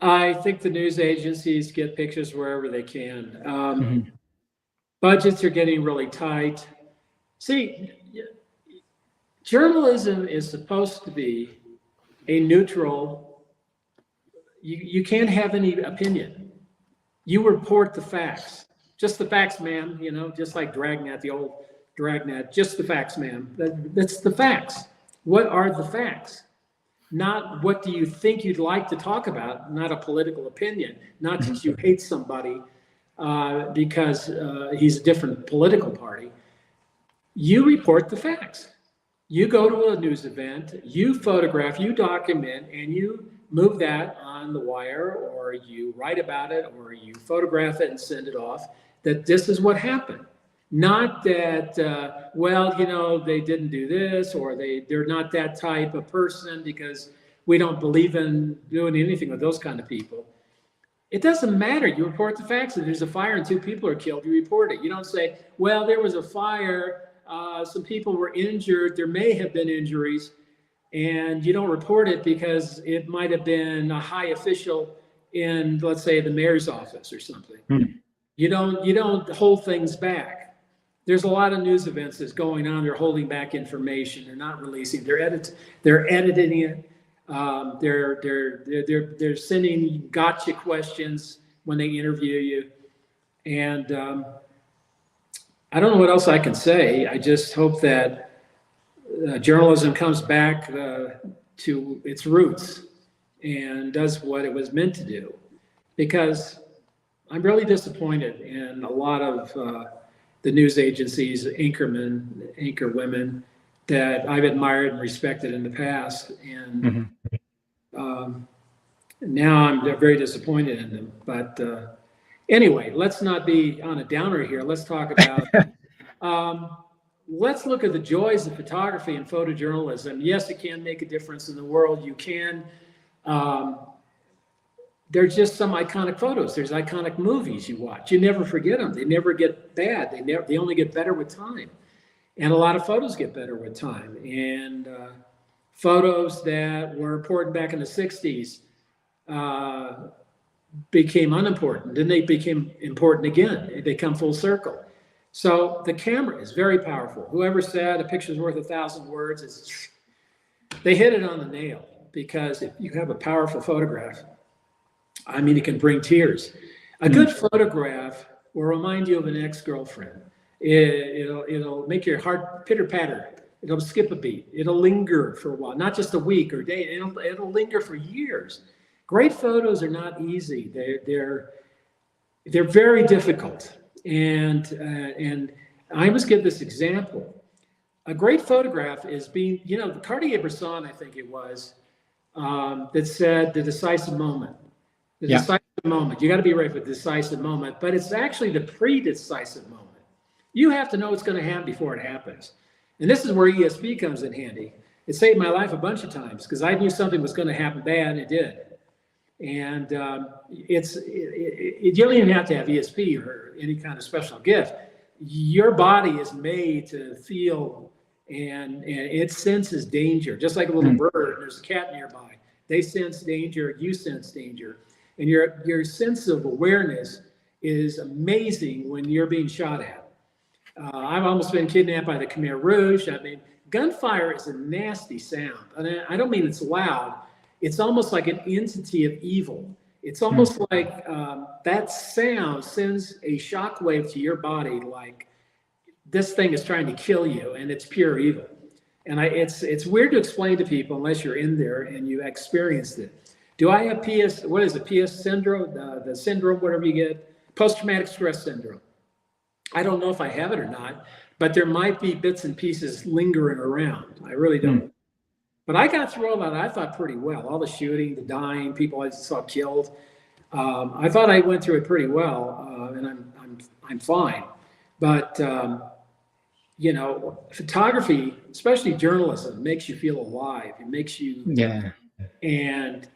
I think the news agencies get pictures wherever they can. Budgets are getting really tight. See, journalism is supposed to be a neutral. You can't have any opinion. You report the facts. Just the facts, ma'am. You know, just like Dragnet, the old Dragnet. Just the facts, ma'am. That's the facts. What are the facts? Not what do you think you'd like to talk about, not a political opinion, not that you hate somebody because he's a different political party. You report the facts. You go to a news event, you photograph, you document, and you move that on the wire, or you write about it, or you photograph it and send it off, that this is what happened. Not that, well, you know, they didn't do this, or they're not that type of person, because we don't believe in doing anything with those kind of people. It doesn't matter. You report the facts. If there's a fire and 2 people are killed, you report it. You don't say, well, there was a fire, some people were injured, there may have been injuries, and you don't report it because it might have been a high official in, let's say, the mayor's office or something. You don't hold things back. There's a lot of news events that's going on. They're holding back information. They're not releasing. They're editing it. They're sending gotcha questions when they interview you, and I don't know what else I can say. I just hope that journalism comes back to its roots and does what it was meant to do, because I'm really disappointed in a lot of the news agencies, anchor women that I've admired and respected in the past, and now I'm very disappointed in them. But anyway, let's not be on a downer here. Let's talk about, let's look at the joys of photography and photojournalism. Yes, it can make a difference in the world. You can. There's just some iconic photos. There's iconic movies you watch. You never forget them. They never get bad. They only get better with time. And a lot of photos get better with time. And photos that were important back in the 60s became unimportant. Then they became important again. They come full circle. So the camera is very powerful. Whoever said a picture's worth 1,000 words, they hit it on the nail, because if you have a powerful photograph, I mean, it can bring tears. A good photograph will remind you of an ex-girlfriend. It'll make your heart pitter-patter. It'll skip a beat. It'll linger for a while, not just a week or day. It'll linger for years. Great photos are not easy. They're very difficult. And I always give this example. A great photograph is being, Cartier-Bresson, I think it was, that said the decisive moment. The decisive moment. You got to be ready for the decisive moment, but it's actually the pre-decisive moment. You have to know what's going to happen before it happens. And this is where ESP comes in handy. It saved my life a bunch of times because I knew something was going to happen bad, and it did. And you don't even have to have ESP or any kind of special gift. Your body is made to feel, and it senses danger, just like a little bird. There's a cat nearby. They sense danger. You sense danger. And your sense of awareness is amazing when you're being shot at. I've almost been kidnapped by the Khmer Rouge. I mean, gunfire is a nasty sound. And I don't mean it's loud. It's almost like an entity of evil. It's almost like that sound sends a shockwave to your body, like this thing is trying to kill you, and it's pure evil. And it's weird to explain to people unless you're in there and you experienced it. Do I have PS syndrome, the syndrome, whatever you get, post-traumatic stress syndrome? I don't know if I have it or not, but there might be bits and pieces lingering around. I really don't. But I got through all that, I thought, pretty well. All the shooting, the dying, people I saw killed. I thought I went through it pretty well, and I'm fine. But photography, especially journalism, makes you feel alive. It makes you and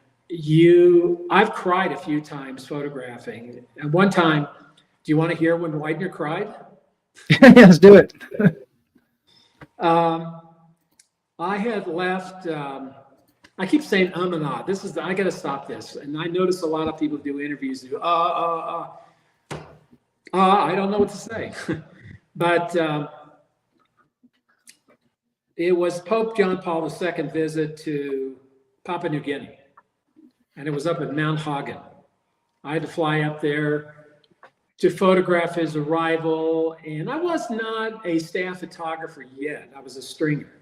I've cried a few times photographing. And one time, do you want to hear when Widener cried? Yes, do it. I had left, I keep saying and ah. I got to stop this. And I notice a lot of people do interviews do I don't know what to say. But it was Pope John Paul II visit to Papua New Guinea. And it was up at Mount Hagen. I had to fly up there to photograph his arrival. And I was not a staff photographer yet. I was a stringer.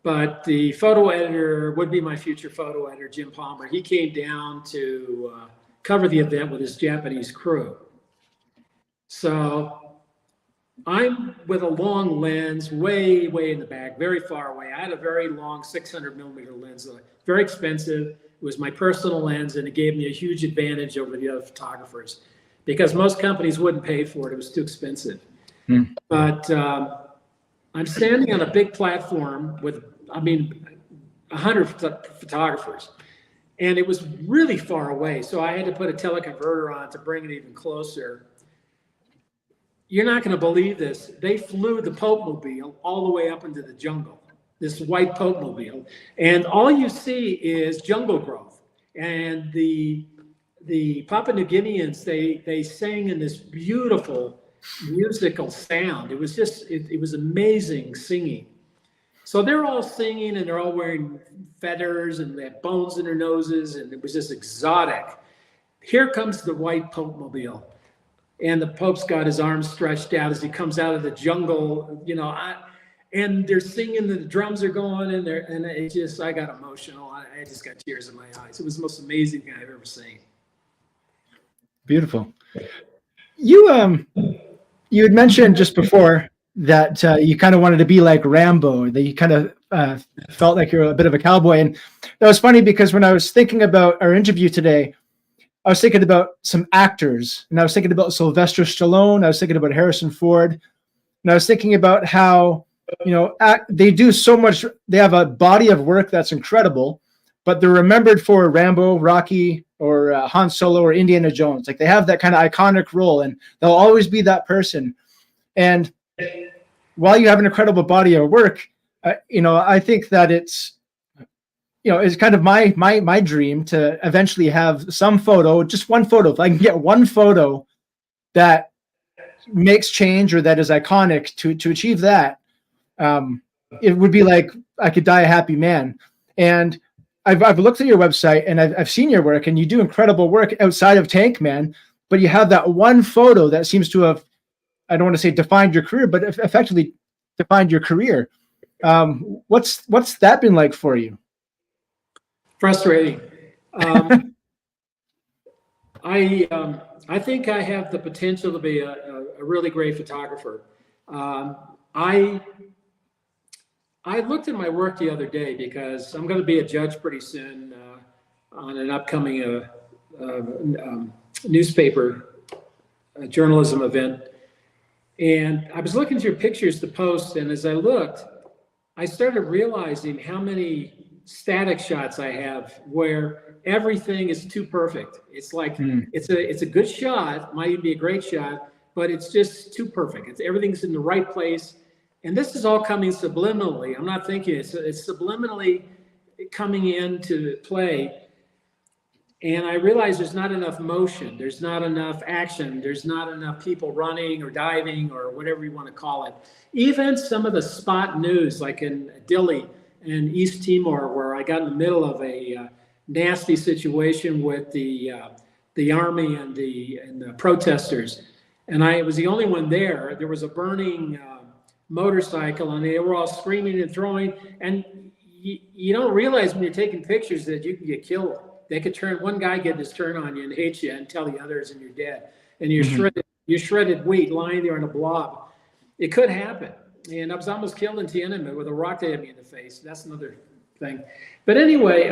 But the photo editor would be my future photo editor, Jim Palmer. He came down to cover the event with his Japanese crew. So I'm with a long lens, way in the back, very far away. I had a very long 600 millimeter lens, very expensive. It was my personal lens, and it gave me a huge advantage over the other photographers because most companies wouldn't pay for it. It was too expensive. But I'm standing on a big platform with, 100 photographers, and it was really far away. So I had to put a teleconverter on to bring it even closer. You're not going to believe this. They flew the Pope Mobile all the way up into the jungle, this white Pope Mobile. And all you see is jungle growth. And the Papua New Guineans, they sang in this beautiful musical sound. It was just, it was amazing singing. So they're all singing and they're all wearing feathers and they have bones in their noses. And it was just exotic. Here comes the white Pope Mobile. And the Pope's got his arms stretched out as he comes out of the jungle, and they're singing, the drums are going in there, and I got emotional. I just got tears in my eyes. It was the most amazing thing I've ever seen. Beautiful. You had mentioned just before that you kind of wanted to be like Rambo, that you kind of felt like you're a bit of a cowboy. And that was funny because when I was thinking about our interview today, I was thinking about some actors, and I was thinking about Sylvester Stallone. I was thinking about Harrison Ford, and I was thinking about how, they do so much. They have a body of work that's incredible, but they're remembered for Rambo, Rocky, or Han Solo, or Indiana Jones. Like they have that kind of iconic role, and they'll always be that person. And while you have an incredible body of work, I think that it's kind of my dream to eventually have some photo, just one photo. If I can get one photo that makes change or that is iconic to achieve that, it would be like I could die a happy man. And I've looked at your website and I've seen your work, and you do incredible work outside of Tank Man, but you have that one photo that seems to have, I don't want to say defined your career, but effectively defined your career. What's that been like for you? Frustrating. I think I have the potential to be a really great photographer. I looked at my work the other day because I'm going to be a judge pretty soon on an upcoming newspaper journalism event. And I was looking through pictures to post, and as I looked, I started realizing how many static shots I have where everything is too perfect. It's like it's a good shot, might even be a great shot, but it's just too perfect. Everything's in the right place, and this is all coming subliminally. I'm not thinking it's subliminally coming into play. And I realize there's not enough motion, there's not enough action, there's not enough people running or diving or whatever you want to call it. Even some of the spot news, like in Dili in East Timor, where I got in the middle of a nasty situation with the army and the protesters, and I was the only one there. There was a burning motorcycle, and they were all screaming and throwing. And you don't realize when you're taking pictures that you can get killed. They could turn, one guy get his turn on you and hate you and tell the others, and you're dead. And you're shredded wheat lying there in a blob. It could happen. And I was almost killed in Tiananmen with a rock that hit me in the face. That's another thing. But anyway,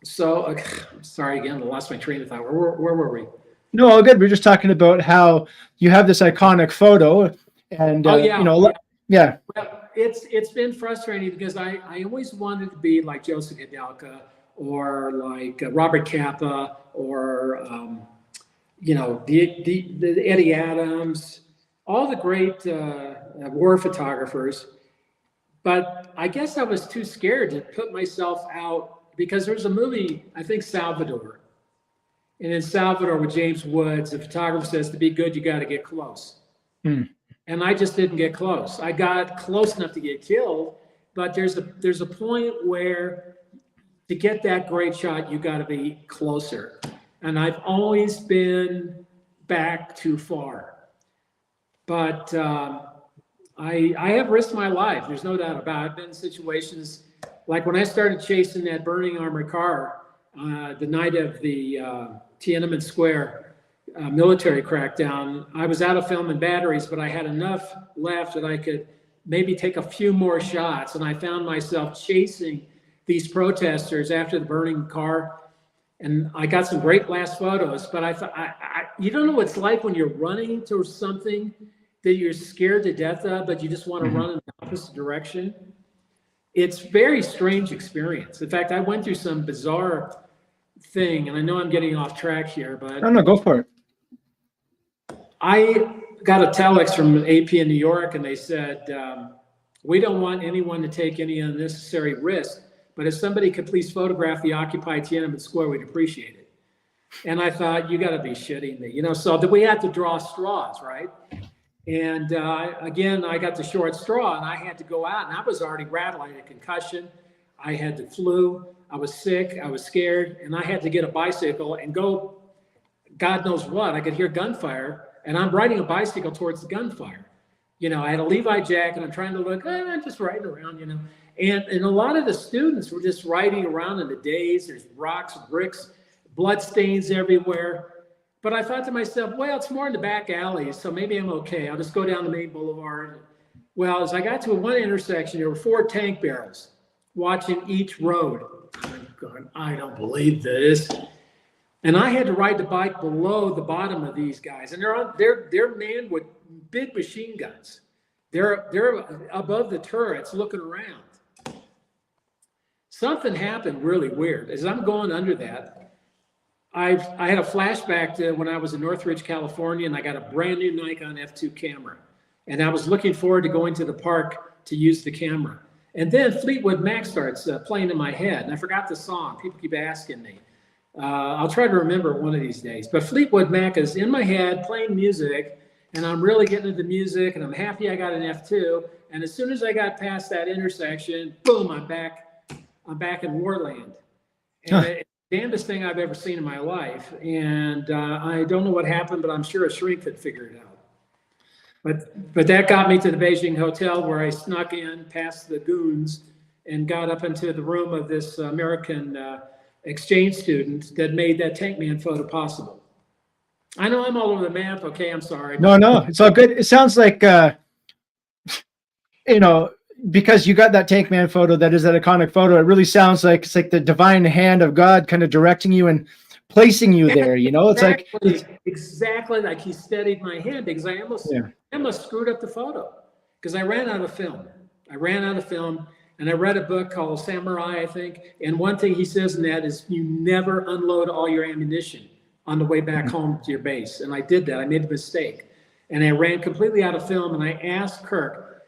sorry again, I lost my train of thought. Where were we? No, all good. We're just talking about how you have this iconic photo, and yeah. Well, it's been frustrating because I always wanted to be like Joseph Kudelka or like Robert Capa or the Eddie Adams, all the great war photographers. But I guess I was too scared to put myself out, because there's a movie, I think Salvador. And in Salvador with James Woods, the photographer says to be good, you got to get close. And I just didn't get close. I got close enough to get killed, but there's a point where to get that great shot, you got to be closer. And I've always been back too far. But I have risked my life. There's no doubt about it. I've been in situations like when I started chasing that burning armored car the night of the Tiananmen Square military crackdown, I was out of film and batteries, but I had enough left that I could maybe take a few more shots. And I found myself chasing these protesters after the burning car. And I got some great last photos, but I thought, you don't know what it's like when you're running to something that you're scared to death of, but you just want to run in the opposite direction. It's a very strange experience. In fact, I went through some bizarre thing, and I know I'm getting off track here, but No, go for it. I got a telex from AP in New York, and they said, we don't want anyone to take any unnecessary risk, but if somebody could please photograph the occupied Tiananmen Square, we'd appreciate it. And I thought, you got to be shitting me, so that we had to draw straws, right? And again, I got the short straw, and I had to go out, and I was already rattled. I had a concussion. I had the flu. I was sick. I was scared, and I had to get a bicycle and go, God knows what. I could hear gunfire, and I'm riding a bicycle towards the gunfire. I had a Levi jacket. I'm trying to look, I'm just riding around, And a lot of the students were just riding around in the days. There's rocks, bricks, blood stains everywhere. But I thought to myself, well, it's more in the back alleys, so maybe I'm okay. I'll just go down the main boulevard. Well, as I got to one intersection, there were 4 tank barrels watching each road. I'm going, I don't believe this. And I had to ride the bike below the bottom of these guys. And they're manned with big machine guns. They're above the turrets looking around. Something happened really weird. As I'm going under that, I had a flashback to when I was in Northridge, California, and I got a brand new Nikon F2 camera. And I was looking forward to going to the park to use the camera. And then Fleetwood Mac starts playing in my head. And I forgot the song. People keep asking me. I'll try to remember one of these days. But Fleetwood Mac is in my head playing music. And I'm really getting into music. And I'm happy I got an F2. And as soon as I got past that intersection, boom, I'm back in Warland. And it's the damnedest thing I've ever seen in my life. And I don't know what happened, but I'm sure a shrink could figure it out. But that got me to the Beijing hotel, where I snuck in past the goons and got up into the room of this American exchange student that made that tank man photo possible. I know I'm all over the map. Okay, I'm sorry. No, it's all good. It sounds like, because you got that tank man photo, that is that iconic photo. It really sounds like it's like the divine hand of God kind of directing you and placing you there. It's exactly like he steadied my hand, because I almost screwed up the photo because I ran out of film. And I read a book called Samurai, I think. And one thing he says in that is you never unload all your ammunition on the way back home to your base. And I did that. I made a mistake. And I ran completely out of film. And I asked Kirk,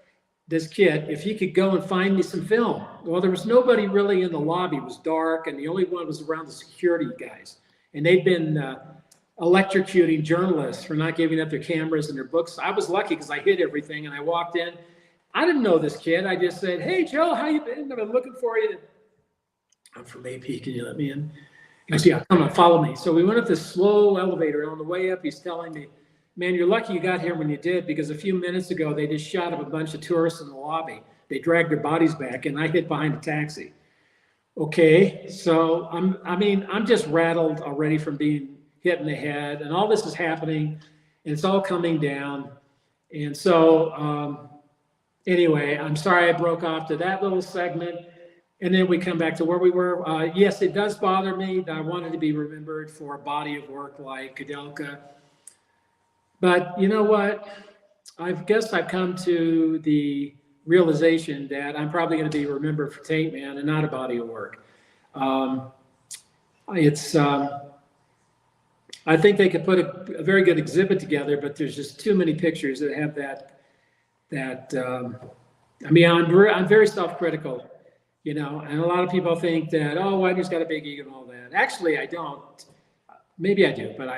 this kid, if he could go and find me some film. Well, there was nobody really in the lobby. It was dark. And the only one was around the security guys. And they'd been electrocuting journalists for not giving up their cameras and their books. I was lucky because I hid everything. And I walked in. I didn't know this kid. I just said, hey, Joe, how you been? I've been looking for you. I'm from AP. Can you let me in? He goes, yeah, come on, follow me. So we went up this slow elevator. And on the way up, he's telling me, man, you're lucky you got here when you did, because a few minutes ago, they just shot up a bunch of tourists in the lobby. They dragged their bodies back, and I hid behind a taxi. Okay, so I'm just rattled already from being hit in the head. And all this is happening, and it's all coming down. And so anyway, I'm sorry I broke off to that little segment. And then we come back to where we were. Yes, it does bother me that I wanted to be remembered for a body of work like Kudelka. But you know what? I guess I've come to the realization that I'm probably going to be remembered for Tank Man and not a body of work. I think they could put a very good exhibit together, but there's just too many pictures that have I'm very self-critical. And a lot of people think that, oh, Widener's got a big ego and all that. Actually, I don't. Maybe I do, but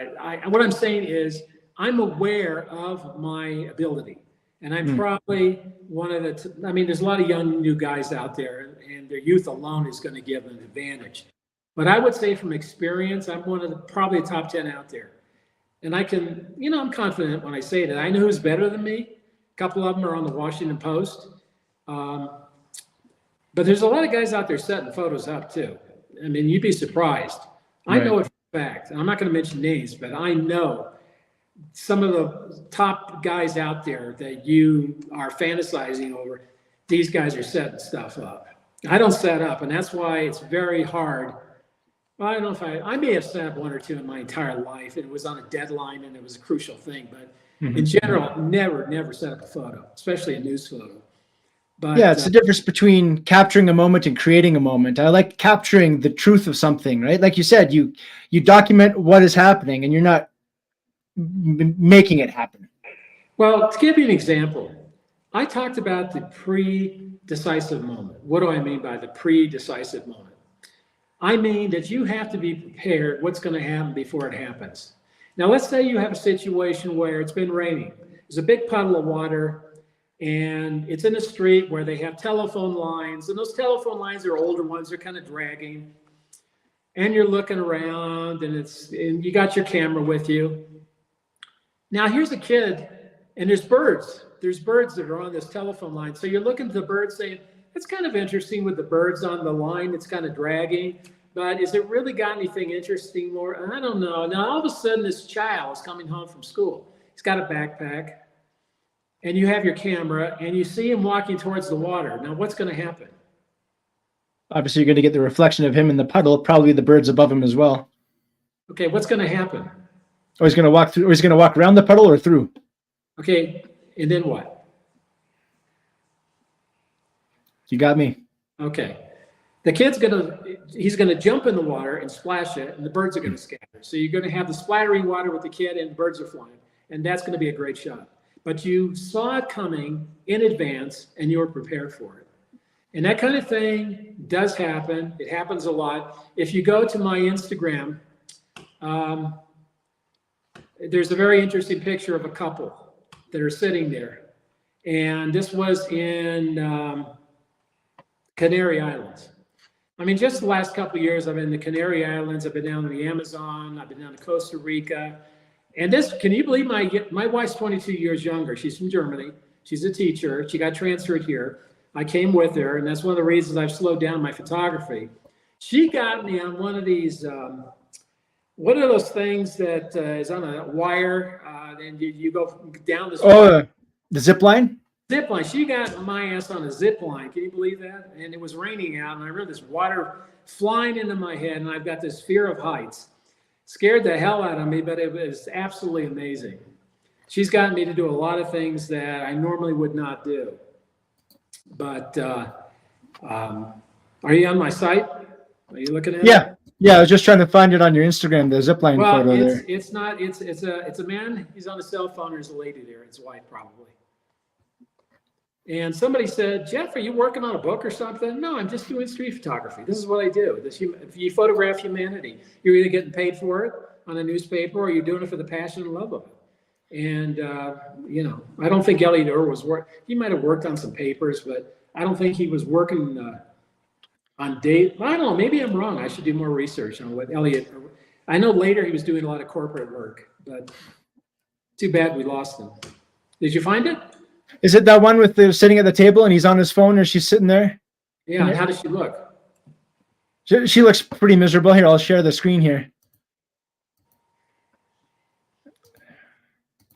what I'm saying is I'm aware of my ability. And I'm probably one of there's a lot of young new guys out there, and their youth alone is going to give them an advantage. But I would say from experience, I'm one of probably the top 10 out there. And I can, I'm confident when I say that. I know who's better than me. A couple of them are on the Washington Post. But there's a lot of guys out there setting photos up too. I mean, you'd be surprised. I know it for a fact. And I'm not going to mention names, but I know some of the top guys out there that you are fantasizing over, these guys are setting stuff up. I don't set up, and that's why it's very hard. Well, I don't know if I may have set up one or two in my entire life, and it was on a deadline and it was a crucial thing, but in general, never set up a photo, especially a news photo. But yeah, it's the difference between capturing a moment and creating a moment. I like capturing the truth of something, right? Like you said, you document what is happening and you're not making it happen. Well, to give you an example, I talked about the pre-decisive moment. What do I mean by the pre-decisive moment? I mean that you have to be prepared what's going to happen before it happens. Now, let's say you have a situation where it's been raining. There's a big puddle of water, and it's in a street where they have telephone lines, and those telephone lines are older ones, they're kind of dragging. And you're looking around, and you got your camera with you. Now, here's a kid, and there's birds. There's birds that are on this telephone line. So you're looking at the birds saying, it's kind of interesting with the birds on the line. It's kind of dragging. But is it really got anything interesting more? I don't know. Now, all of a sudden, this child is coming home from school. He's got a backpack. And you have your camera, and you see him walking towards the water. Now, what's going to happen? Obviously, you're going to get the reflection of him in the puddle, probably the birds above him as well. Okay, what's going to happen? Oh, he's going to walk through, or he's going to walk around the puddle or through? Okay, and then what? You got me. Okay. The kid's he's going to jump in the water and splash it, and the birds are going to scatter. So you're going to have the splattering water with the kid, and birds are flying. And that's going to be a great shot. But you saw it coming in advance, and you were prepared for it. And that kind of thing does happen. It happens a lot. If you go to my Instagram, there's a very interesting picture of a couple that are sitting there. And this was in Canary Islands. I mean, just the last couple of years, I've been in the Canary Islands. I've been down to the Amazon. I've been down to Costa Rica. And this, can you believe my wife's 22 years younger. She's from Germany. She's a teacher. She got transferred here. I came with her, and that's one of the reasons I've slowed down my photography. She got me on one of these, what are those things that is on a wire, and you go down this. Oh, the zip line? Zip line. She got my ass on a zip line. Can you believe that? And it was raining out, and I remember this water flying into my head, and I've got this fear of heights. Scared the hell out of me, but it was absolutely amazing. She's gotten me to do a lot of things that I normally would not do. But are you on my site? Are you looking at it? Yeah. I was just trying to find it on your Instagram, the zipline photo there. It's not. It's a man. He's on a cell phone. There's a lady there. His wife probably. And somebody said, Jeff, are you working on a book or something? No, I'm just doing street photography. This is what I do. If you photograph humanity, you're either getting paid for it on a newspaper or you're doing it for the passion and love of it. And, I don't think Elliot Orr was he might have worked on some papers, but I don't think he was working on date. I don't know. Maybe I'm wrong. I should do more research on what Elliot. I know later he was doing a lot of corporate work, but too bad we lost him. Did you find it? Is it that one with the sitting at the table and he's on his phone or she's sitting there? Yeah. How does she look? She looks pretty miserable. Here, I'll share the screen here.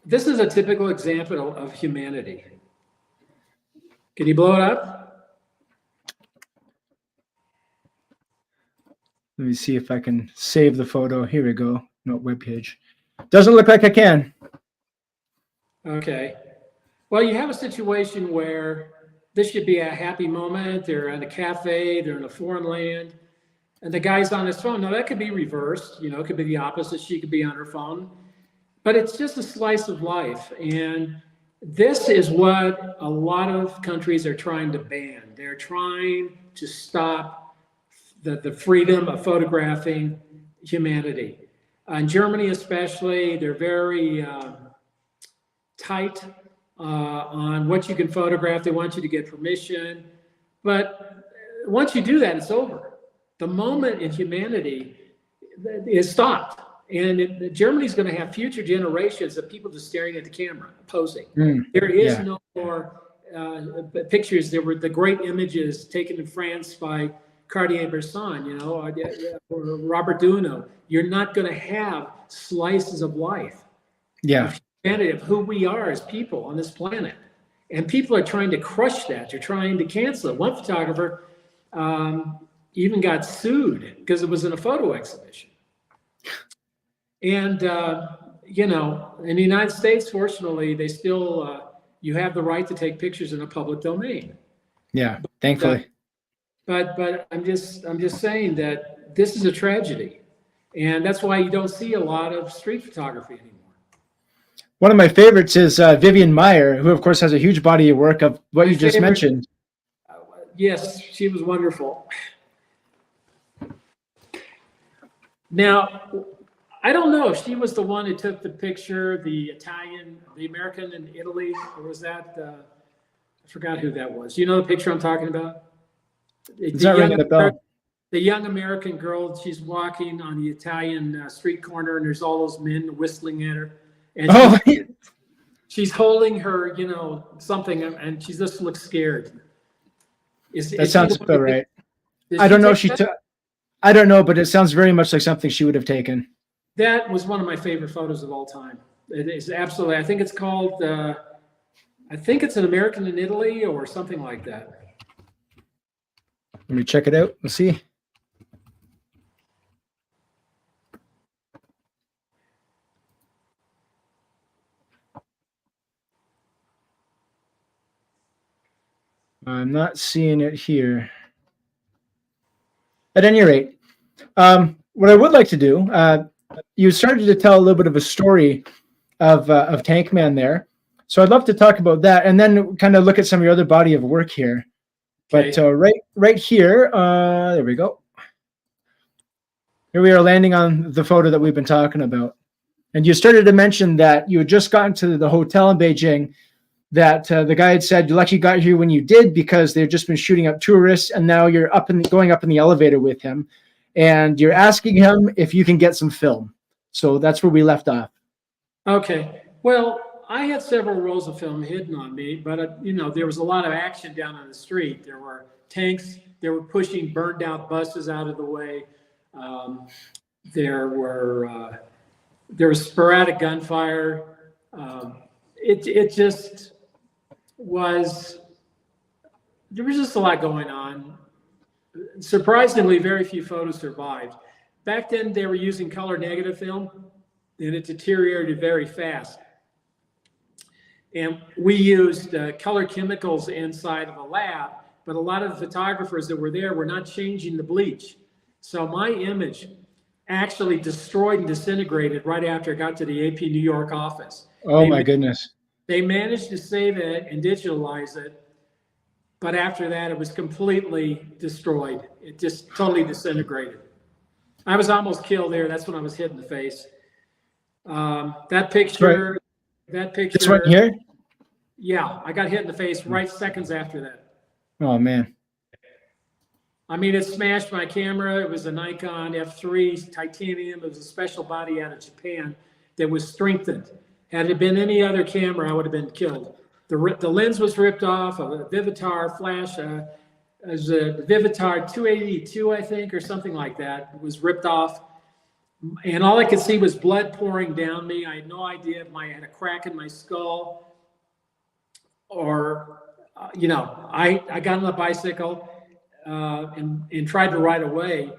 This is a typical example of humanity. Can you blow it up? Let me see if I can save the photo. Here we go. No, webpage. Doesn't look like I can. Okay. Well, you have a situation where this should be a happy moment. They're at a cafe, they're in a foreign land, and the guy's on his phone. Now, that could be reversed. It could be the opposite. She could be on her phone. But it's just a slice of life. And this is what a lot of countries are trying to ban. They're trying to stop the freedom of photographing humanity. In Germany especially, they're very tight on what you can photograph. They want you to get permission. But once you do that, it's over. The moment in humanity is stopped. And Germany's going to have future generations of people just staring at the camera, posing. There is no more pictures. There were the great images taken in France by Cartier-Bresson, or Robert Duno. You're not going to have slices of life. Yeah. humanity, of who we are as people on this planet. And people are trying to crush that. They're trying to cancel it. One photographer even got sued because it was in a photo exhibition. And, you know, in the United States, fortunately, they still, you have the right to take pictures in a public domain. Yeah, thankfully. But I'm just saying that this is a tragedy. And that's why you don't see a lot of street photography anymore. One of my favorites is Vivian Meyer, who, of course, has a huge body of work of what you just mentioned. Yes, she was wonderful. Now, I don't know if she was the one who took the picture, the American in Italy, or was that, I forgot who that was. You know the picture I'm talking about? It's not ringing a bell. The young American girl, she's walking on the Italian street corner, and there's all those men whistling at her. And she's holding her, you know, something, and she just looks scared. That sounds about right. I don't know if she took. I don't know, but it sounds very much like something she would have taken. That was one of my favorite photos of all time. It is absolutely. I think it's called. I think it's an American in Italy or something like that. Let me check it out. Let's see. I'm not seeing it here. At any rate, what I would like to do, you started to tell a little bit of a story of Tankman there. So I'd love to talk about that and then kind of look at some of your other body of work here. But right here, there we go. Here we are landing on the photo that we've been talking about. And you started to mention that you had just gotten to the hotel in Beijing, that the guy had said you lucky got here when you did because they've just been shooting up tourists, and now you're going up in the elevator with him, and you're asking him if you can get some film. So that's where we left off. Okay. Well, I had several rolls of film hidden on me, but you know, there was a lot of action down on the street. There were tanks. They were pushing burned out buses out of the way. There was sporadic gunfire. It just was, there was just a lot going on. Surprisingly, very few photos survived. Back then, they were using color negative film, and it deteriorated very fast. And we used color chemicals inside of a lab, but a lot of the photographers that were there were not changing the bleach. So my image actually destroyed and disintegrated right after it got to the AP New York office. Oh my goodness. They managed to save it and digitalize it, but after that, it was completely destroyed. It just totally disintegrated. I was almost killed there. That's when I was hit in the face. That picture, This one here? Yeah, I got hit in the face right seconds after that. Oh man. I mean, it smashed my camera. It was a Nikon F3 titanium. It was a special body out of Japan that was strengthened. Had it been any other camera, I would have been killed. The lens was ripped off of a Vivitar flash. As a Vivitar 282, I think, or something like that. It was ripped off. And all I could see was blood pouring down me. I had no idea if I had a crack in my skull or, you know, I got on a bicycle and tried to ride away.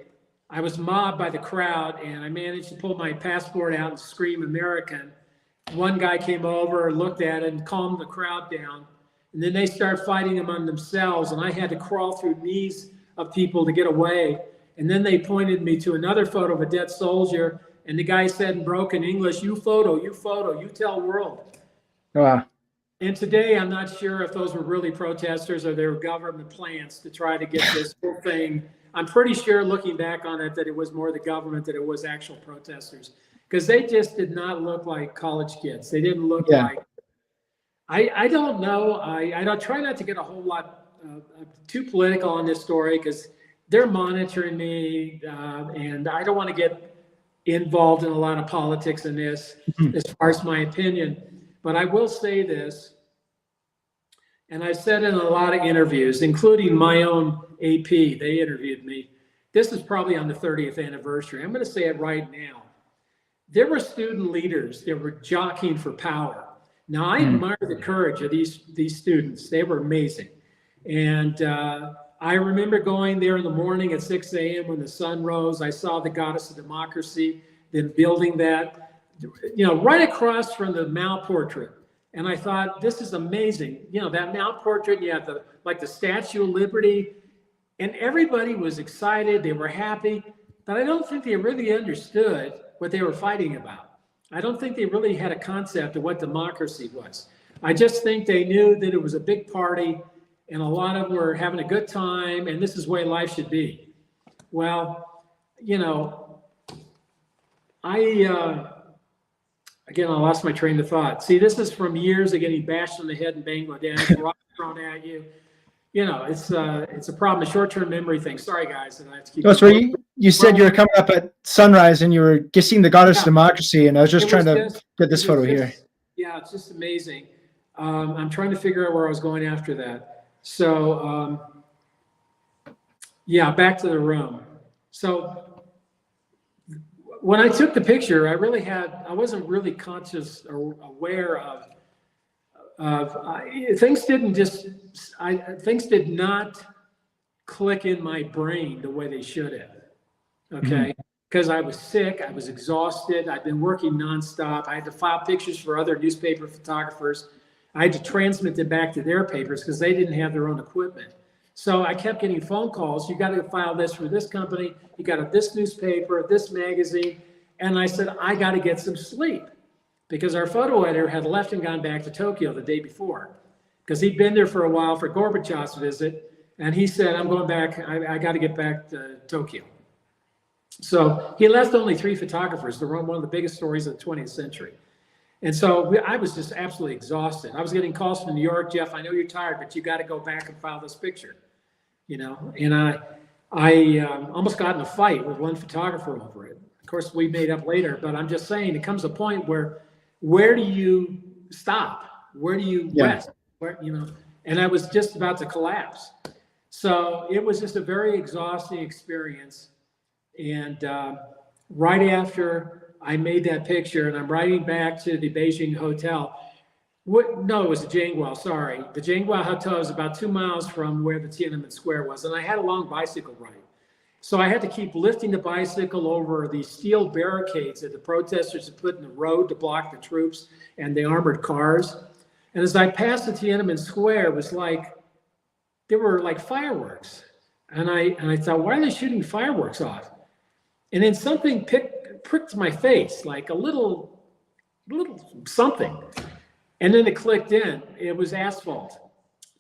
I was mobbed by the crowd, and I managed to pull my passport out and scream American. One guy came over, looked at it, and calmed the crowd down. And then they started fighting among themselves, and I had to crawl through knees of people to get away. And then they pointed me to another photo of a dead soldier, and the guy said in broken English, you photo, you tell world. Wow. And today, I'm not sure if those were really protesters or they were government plans to try to get this whole thing. I'm pretty sure, looking back on it, that it was more the government than it was actual protesters. Because they just did not look like college kids. They didn't look like, I don't know. I don't try not to get a whole lot too political on this story because they're monitoring me and I don't want to get involved in a lot of politics in this as far as my opinion. But I will say this, and I've said in a lot of interviews, including my own AP, they interviewed me. This is probably on the 30th anniversary. I'm going to say it right now. there were student leaders that were jockeying for power. Now, I admire the courage of these students. They were amazing. And I remember going there in the morning at 6 a.m. when the sun rose. I saw the Goddess of Democracy, then building that, right across from the Mao portrait. And I thought, this is amazing. That Mao portrait, you have the Statue of Liberty, and everybody was excited. They were happy, but I don't think they really understood what they were fighting about. I don't think they really had a concept of what democracy was. I just think they knew that it was a big party and a lot of them were having a good time and this is the way life should be. Well, again, I lost my train of thought. See, this is from years of getting bashed on the head in Bangladesh, rocks thrown at you. It's a problem, a short-term memory thing. Sorry, guys. And I have to keep you said you were coming up at sunrise and you were seeing the Goddess of Democracy, and I was just trying to get this photo here. Yeah, it's just amazing. I'm trying to figure out where I was going after that. So, back to the room. So when I took the picture, I wasn't really conscious or aware of things did not click in my brain the way they should have. Okay. Because I was sick, I was exhausted, I'd been working nonstop. I had to file pictures for other newspaper photographers. I had to transmit them back to their papers because they didn't have their own equipment. So I kept getting phone calls. You got to file this for this company. You got this newspaper, this magazine. And I said, I got to get some sleep because our photo editor had left and gone back to Tokyo the day before because he'd been there for a while for Gorbachev's visit. And he said, I'm going back. I got to get back to Tokyo. So he left only 3 photographers to run one of the biggest stories of the 20th century. And so I was just absolutely exhausted. I was getting calls from New York, Jeff, I know you're tired, but you got to go back and file this picture, And I almost got in a fight with one photographer over it. Of course, we made up later, but I'm just saying it comes a point where do you stop? Where do you rest? And I was just about to collapse. So it was just a very exhausting experience. And right after I made that picture and I'm riding back to the Beijing hotel. No, it was the Jianguo, sorry. The Jianguo hotel is about 2 miles from where the Tiananmen Square was. And I had a long bicycle ride. So I had to keep lifting the bicycle over these steel barricades that the protesters had put in the road to block the troops and the armored cars. And as I passed the Tiananmen Square, it was like, there were like fireworks. And I thought, why are they shooting fireworks off? And then something pricked my face, like a little something. And then it clicked in. It was asphalt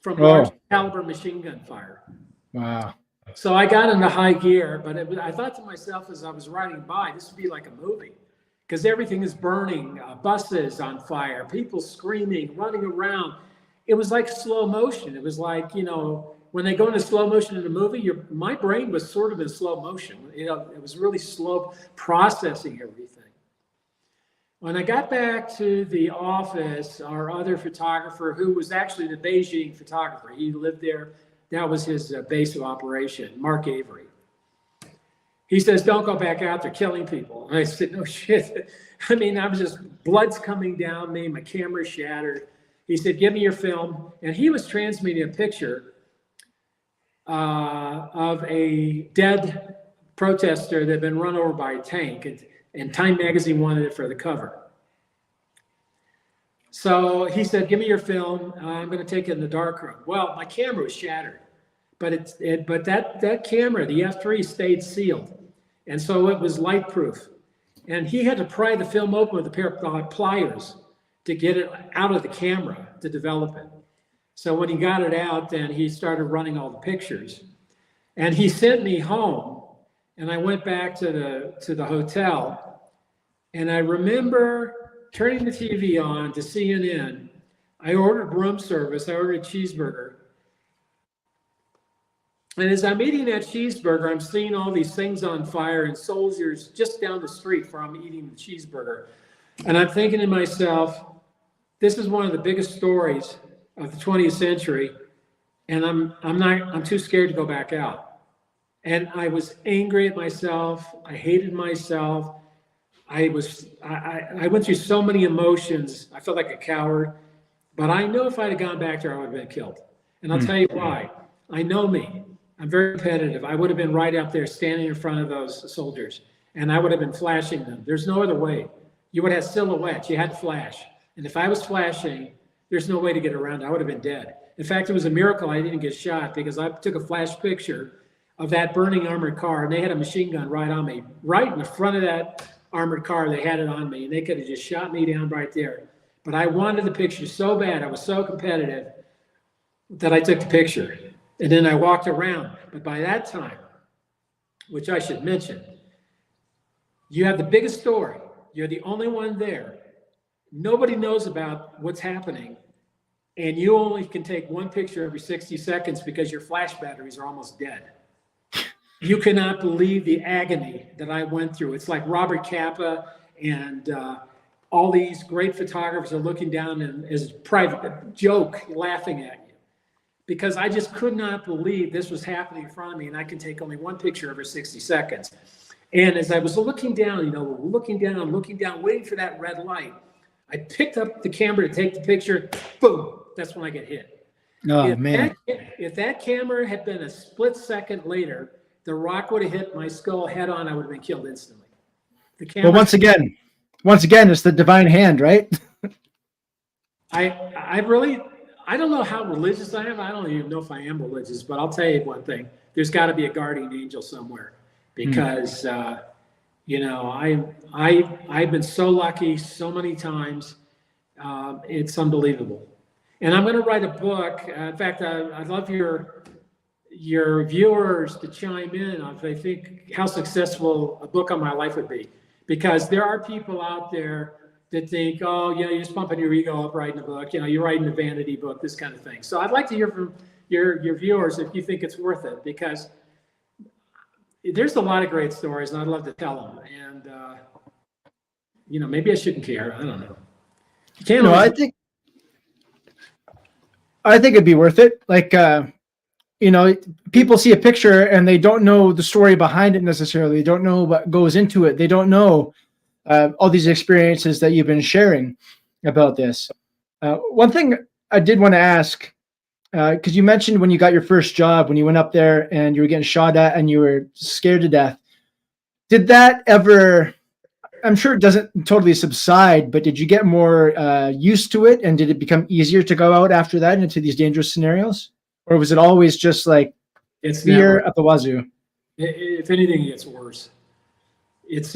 from large caliber machine gun fire. Wow. So I got into high gear, but I thought to myself as I was riding by, this would be like a movie because everything is burning, buses on fire, people screaming, running around. It was like slow motion. It was like, when they go into slow motion in a movie, my brain was sort of in slow motion. It was really slow processing everything. When I got back to the office, our other photographer, who was actually the Beijing photographer, he lived there. That was his base of operation, Mark Avery. He says, don't go back out, they're killing people. And I said, no shit. I was just, blood's coming down me, my camera shattered. He said, give me your film. And he was transmitting a picture of a dead protester that had been run over by a tank, and Time magazine wanted it for the cover. So he said, give me your film. I'm going to take it in the darkroom. Well, my camera was shattered, but that camera, the F3, stayed sealed. And so it was light proof. And he had to pry the film open with a pair of pliers to get it out of the camera to develop it. So when he got it out, then he started running all the pictures. And he sent me home, and I went back to the hotel. And I remember turning the TV on to CNN. I ordered room service. I ordered a cheeseburger. And as I'm eating that cheeseburger, I'm seeing all these things on fire and soldiers just down the street where I'm eating the cheeseburger. And I'm thinking to myself, this is one of the biggest stories of the 20th century, and I'm too scared to go back out. And I was angry at myself. I hated myself. I went through so many emotions. I felt like a coward, but I know if I'd have gone back there, I would have been killed. And I'll tell you why. I know me. I'm very competitive. I would have been right up there standing in front of those soldiers, and I would have been flashing them. There's no other way. You would have silhouettes. You had to flash. And if I was flashing, there's no way to get around. I would have been dead. In fact, it was a miracle I didn't get shot, because I took a flash picture of that burning armored car, and they had a machine gun right on me, right in the front of that armored car. They had it on me, and they could have just shot me down right there. But I wanted the picture so bad. I was so competitive that I took the picture. And then I walked around. But by that time, which I should mention, you have the biggest story. You're the only one there. Nobody knows about what's happening. And you only can take one picture every 60 seconds because your flash batteries are almost dead. You cannot believe the agony that I went through. It's like Robert Capa and all these great photographers are looking down and as a private joke, laughing at you. Because I just could not believe this was happening in front of me, and I can take only one picture every 60 seconds. And as I was looking down, looking down, waiting for that red light, I picked up the camera to take the picture. Boom! That's when I get hit. Oh, man. If that camera had been a split second later, the rock would have hit my skull head on. I would have been killed instantly. The camera. Well, once again, it's the divine hand, right? I don't know how religious I am. I don't even know if I am religious, but I'll tell you one thing. There's got to be a guardian angel somewhere, because, I've been so lucky so many times. It's unbelievable. And I'm going to write a book. In fact, I'd love your viewers to chime in on, I think, how successful a book on my life would be. Because there are people out there that think, oh, yeah, you're just pumping your ego up writing a book. You're writing a vanity book, this kind of thing. So I'd like to hear from your viewers if you think it's worth it, because there's a lot of great stories, and I'd love to tell them. And, maybe I shouldn't care. I don't know. I think it'd be worth it. Like, people see a picture and they don't know the story behind it necessarily. They don't know what goes into it. They don't know all these experiences that you've been sharing about this. One thing I did want to ask, because you mentioned when you got your first job, when you went up there and you were getting shot at and you were scared to death, did that ever, I'm sure it doesn't totally subside, but did you get more used to it, and did it become easier to go out after that into these dangerous scenarios? Or was it always just like it's fear at the wazoo? If anything, it gets worse. If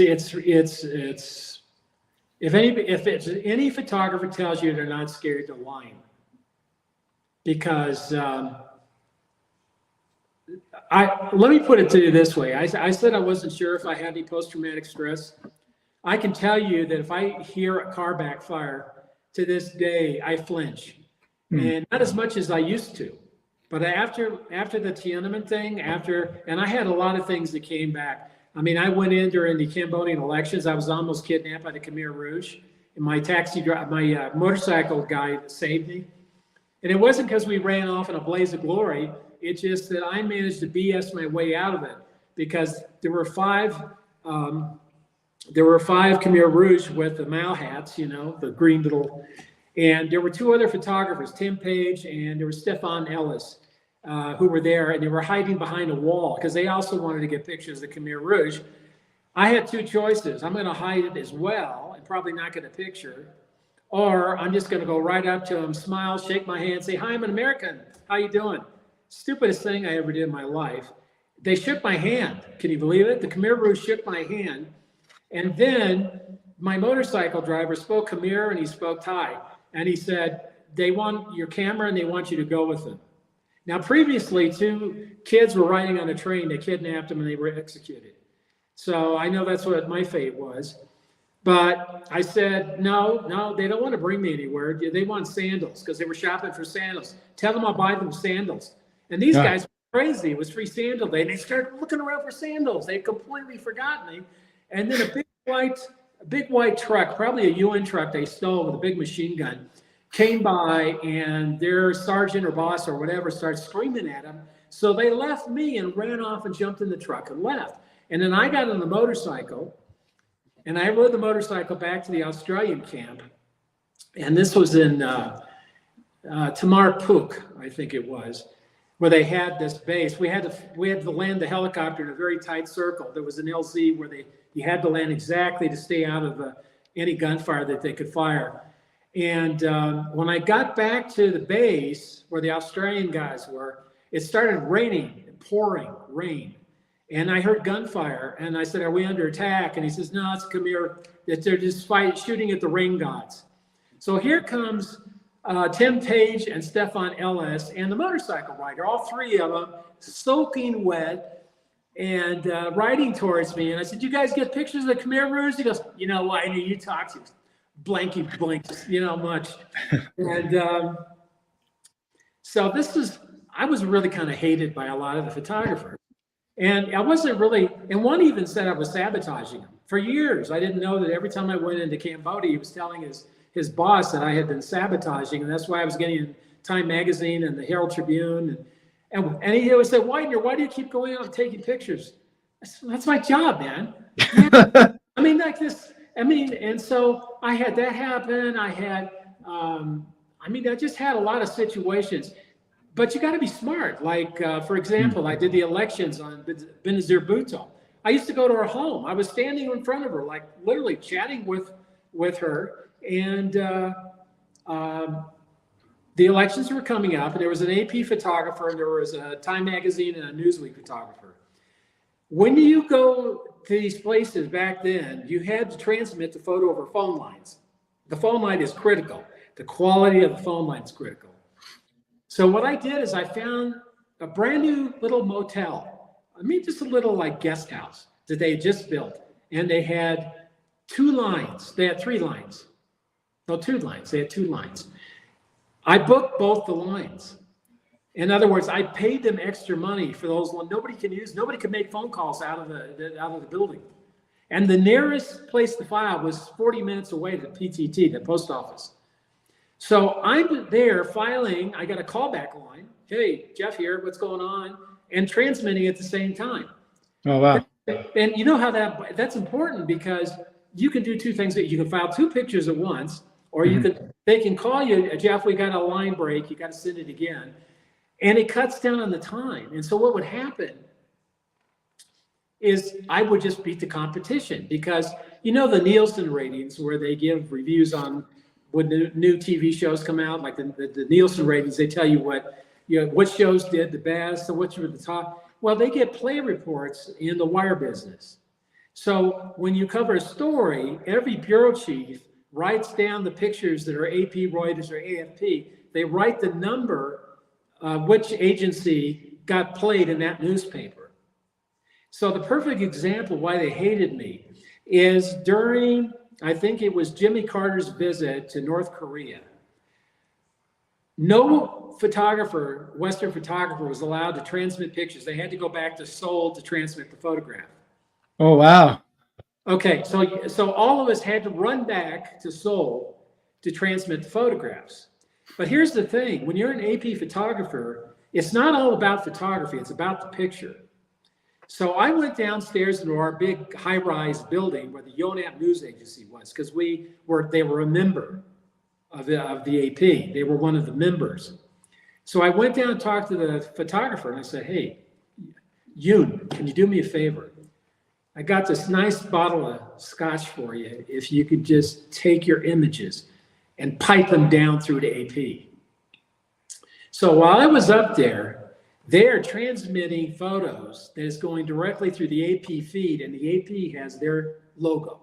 any photographer tells you they're not scared, they're lying. Because let me put it to you this way. I said I wasn't sure if I had any post-traumatic stress. I can tell you that if I hear a car backfire, to this day, I flinch. And not as much as I used to. But after the Tiananmen thing, and I had a lot of things that came back. I mean, I went in during the Cambodian elections. I was almost kidnapped by the Khmer Rouge. And my motorcycle guy saved me. And it wasn't because we ran off in a blaze of glory. It's just that I managed to BS my way out of it, because there were five Khmer Rouge with the Mao hats, the green little, and there were two other photographers, Tim Page and there was Stefan Ellis, who were there, and they were hiding behind a wall because they also wanted to get pictures of the Khmer Rouge. I had two choices. I'm going to hide it as well and probably not get a picture, or I'm just going to go right up to them, smile, shake my hand, say, "Hi, I'm an American. How you doing?" Stupidest thing I ever did in my life. They shook my hand. Can you believe it? The Khmer Rouge shook my hand. And then my motorcycle driver spoke Khmer and he spoke Thai. And he said, they want your camera and they want you to go with them. Now, previously, two kids were riding on a train. They kidnapped them and they were executed. So I know that's what my fate was. But I said, no, they don't want to bring me anywhere. They want sandals because they were shopping for sandals. Tell them I'll buy them sandals. And these guys were crazy. It was free sandal day. And they started looking around for sandals. They completely forgot me. And then a big white truck, probably a UN truck they stole with a big machine gun, came by, and their sergeant or boss or whatever started screaming at them. So they left me and ran off and jumped in the truck and left. And then I got on the motorcycle, And I rode the motorcycle back to the Australian camp. And this was in Tamarpuk, I think it was, where they had this base. We had to land the helicopter in a very tight circle. There was an LZ where you had to land exactly to stay out of any gunfire that they could fire. And when I got back to the base where the Australian guys were, it started raining, pouring rain. And I heard gunfire, and I said, "Are we under attack?" And he says, "No, it's Khmer. They're just shooting at the rain gods." So here comes Tim Page and Stefan Ellis and the motorcycle rider, all three of them, soaking wet and riding towards me. And I said, "You guys get pictures of the Khmer Rouge?" He goes, "You know, Widener, you talk to blanky blinks, you know, much." And so I was really kind of hated by a lot of the photographers. And I wasn't really, and one even said I was sabotaging him. For years, I didn't know that every time I went into Cambodia, he was telling his boss that I had been sabotaging, and that's why I was getting in Time Magazine and the Herald Tribune. And he always said, "Widener, why do you keep going out and taking pictures?" I said, "That's my job, man." I mean, like this, and so I had that happen. I had, I just had a lot of situations. But you got to be smart. Like, for example, I did the elections on Benazir Bhutto. I used to go to her home. I was standing in front of her, like literally chatting with her. And the elections were coming up, and there was an AP photographer, and there was a Time Magazine and a Newsweek photographer. When you go to these places back then, you had to transmit the photo over phone lines. The phone line is critical. The quality of the phone line is critical. So what I did is I found a brand new little motel. Just a little like guest house that they had just built. And they had 2 lines. They had 3 lines. No, 2 lines. They had 2 lines. I booked both the lines. In other words, I paid them extra money for those ones. Nobody can make phone calls out of the building. And the nearest place to file was 40 minutes away to PTT, the post office. So I'm there filing. I got a callback line. "Hey, Jeff here. What's going on?" And transmitting at the same time. Oh, wow. And you know how that's important, because you can do 2 things. You can file 2 pictures at once, or they can call you, "Jeff, we got a line break. You got to send it again." And it cuts down on the time. And so what would happen is I would just beat the competition, because the Nielsen ratings where they give reviews on when the new TV shows come out, like the Nielsen ratings, they tell you what shows did the best, and which were the top. Well, they get play reports in the wire business. So when you cover a story, every bureau chief writes down the pictures that are AP, Reuters, or AFP. They write the number, which agency got played in that newspaper. So the perfect example why they hated me is during, I think it was Jimmy Carter's visit to North Korea. No photographer, Western photographer, was allowed to transmit pictures. They had to go back to Seoul to transmit the photograph. Oh, wow. Okay, so all of us had to run back to Seoul to transmit the photographs. But here's the thing. When you're an AP photographer, it's not all about photography. It's about the picture. So I went downstairs into our big high-rise building where the Yonhap News Agency was, because they were a member of the AP. They were one of the members. So I went down and talked to the photographer, and I said, "Hey, Yoon, can you do me a favor? I got this nice bottle of scotch for you. If you could just take your images and pipe them down through to AP." So while I was up there, they're transmitting photos that is going directly through the AP feed, and the AP has their logo.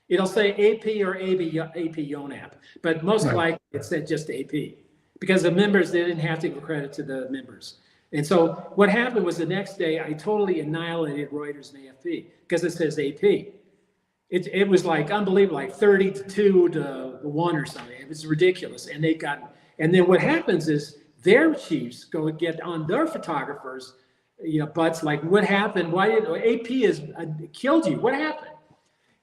It'll say AP or AP Yonhap, but most likely it said just AP, because the members, they didn't have to give credit to the members. And so what happened was the next day, I totally annihilated Reuters and AFP because it says AP. It was like unbelievable, like 30-2 to 1 or something. It was ridiculous. And then what happens is their chiefs go and get on their photographers, butts, like, "What happened? Why did AP has killed you? What happened?"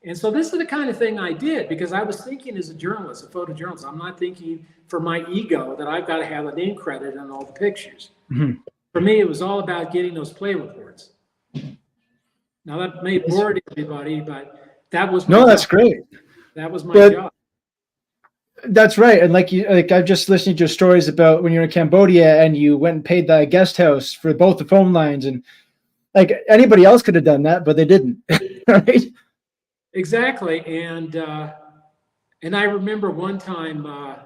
And so this is the kind of thing I did, because I was thinking as a journalist, a photojournalist. I'm not thinking for my ego that I've got to have a name credit on all the pictures. Mm-hmm. For me, it was all about getting those play reports. Now that may bore everybody, but That was my No, job. that's great. That was my But job. that's right. And like I've just listened to your stories about when you're in Cambodia and you went and paid the guest house for both the phone lines, and like anybody else could have done that, but they didn't. Right? Exactly. And I remember one time I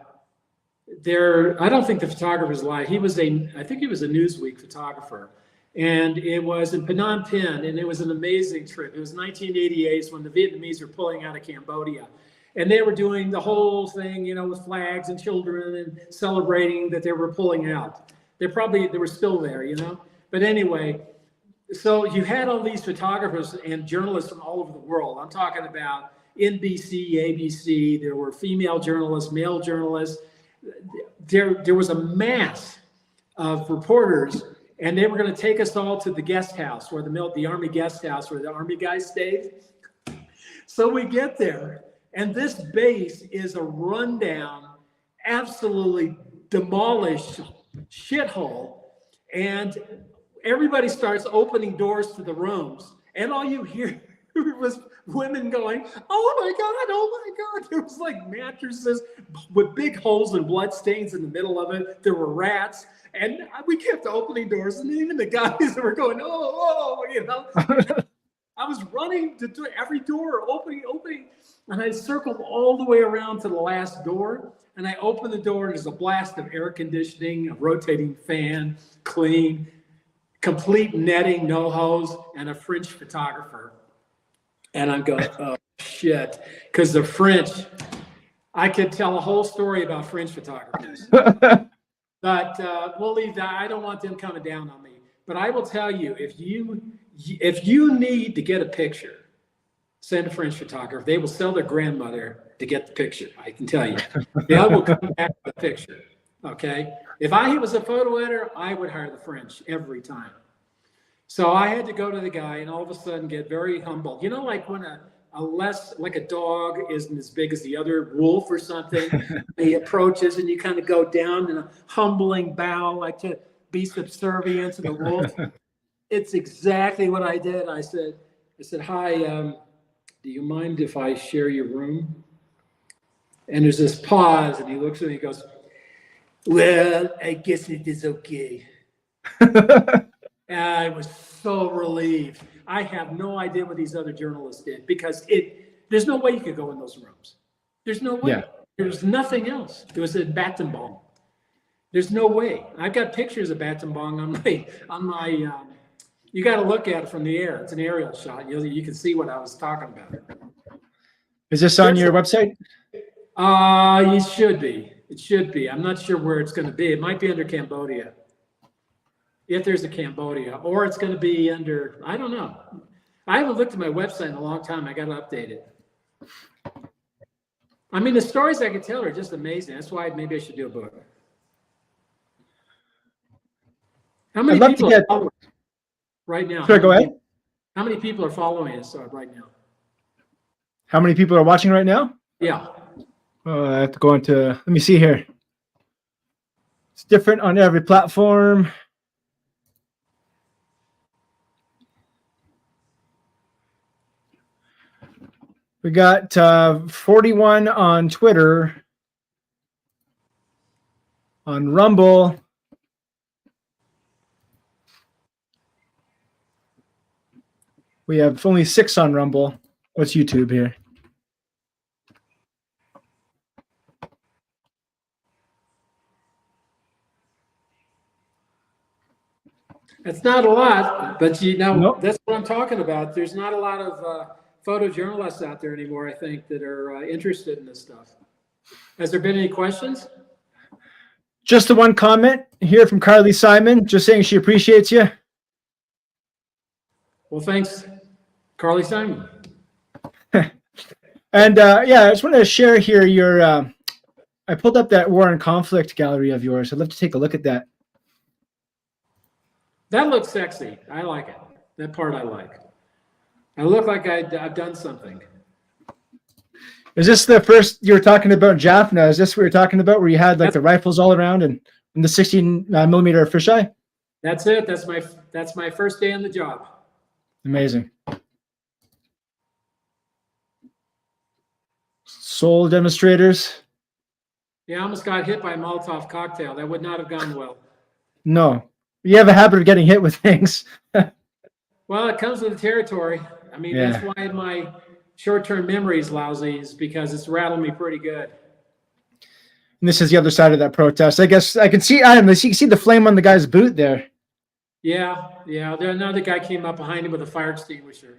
don't think the photographer's lied. I think he was a Newsweek photographer. And it was in Phnom Penh, and it was an amazing trip. It was 1988 when the Vietnamese were pulling out of Cambodia. And they were doing the whole thing, you know, with flags and children and celebrating that they were pulling out. They were still there, you know. But anyway, so you had all these photographers and journalists from all over the world. I'm talking about NBC, ABC. There were female journalists, male journalists. There was a mass of reporters, and they were going to take us all to the guest house, where the Army guest house, where the Army guys stayed. So we get there, and this base is a rundown, absolutely demolished shithole, and everybody starts opening doors to the rooms, and all you hear was women going, "Oh my God, oh my God." There was like mattresses with big holes and blood stains in the middle of it. There were rats, and we kept opening doors, and even the guys were going, oh, you know. I was running to every door, opening, and I circled all the way around to the last door, and I opened the door, and there's a blast of air conditioning, a rotating fan, clean, complete netting, no hose, and a French photographer. And I'm going, oh, shit. Because the French, I could tell a whole story about French photographers. But we'll leave that. I don't want them coming down on me. But I will tell you, if you need to get a picture, send a French photographer. They will sell their grandmother to get the picture. I can tell you. They will come back with a picture. Okay? If I was a photo editor, I would hire the French every time. So I had to go to the guy and all of a sudden get very humble. You know, like when like a dog isn't as big as the other wolf or something, he approaches and you kind of go down in a humbling bow, like to be subservient to the wolf. It's exactly what I did. I said, "Hi, do you mind if I share your room?" And there's this pause, and he looks at me and he goes, "Well, I guess it is okay." I was so relieved. I have no idea what these other journalists did, because there's no way you could go in those rooms. There's no way. Yeah. There's nothing else. It was a Battambang. There's no way. I've got pictures of Battambang on my you got to look at it from the air. It's an aerial shot. You can see what I was talking about. Is this on your website? It should be. It should be. I'm not sure where it's going to be. It might be under Cambodia. If there's a Cambodia, or it's going to be under, I don't know. I haven't looked at my website in a long time. I got to update it. I mean, the stories I can tell are just amazing. That's why maybe I should do a book. How many people are following right now? Sure, go ahead. How many people are following us right now? How many people are watching right now? Yeah. I have to go into, let me see here. It's different on every platform. We got 41 on Twitter, on Rumble. We have only 6 on Rumble. What's YouTube here? It's not a lot, but That's what I'm talking about. There's not a lot of photojournalists out there anymore, I think, that are interested in this stuff. Has there been any questions? Just the one comment here from Carly Simon, just saying she appreciates you. Well, thanks, Carly Simon. And yeah, I just want to share here your, I pulled up that War and Conflict gallery of yours. I'd love to take a look at that. That looks sexy. I like it. That part I like. I look like I've done something. Is this the first you were talking about Jaffna? Is this what you're talking about, where you had like the rifles all around and the 16 millimeter fisheye? That's it. That's my first day on the job. Amazing. Soul demonstrators. Yeah, I almost got hit by a Molotov cocktail. That would not have gone well. No, you have a habit of getting hit with things. Well, it comes with the territory. I mean, Yeah. that's why my short-term memory is lousy, is because it's rattled me pretty good. And this is the other side of that protest. I guess I can see. I don't know. You can see the flame on the guy's boot there. Yeah. Another guy came up behind him with a fire extinguisher.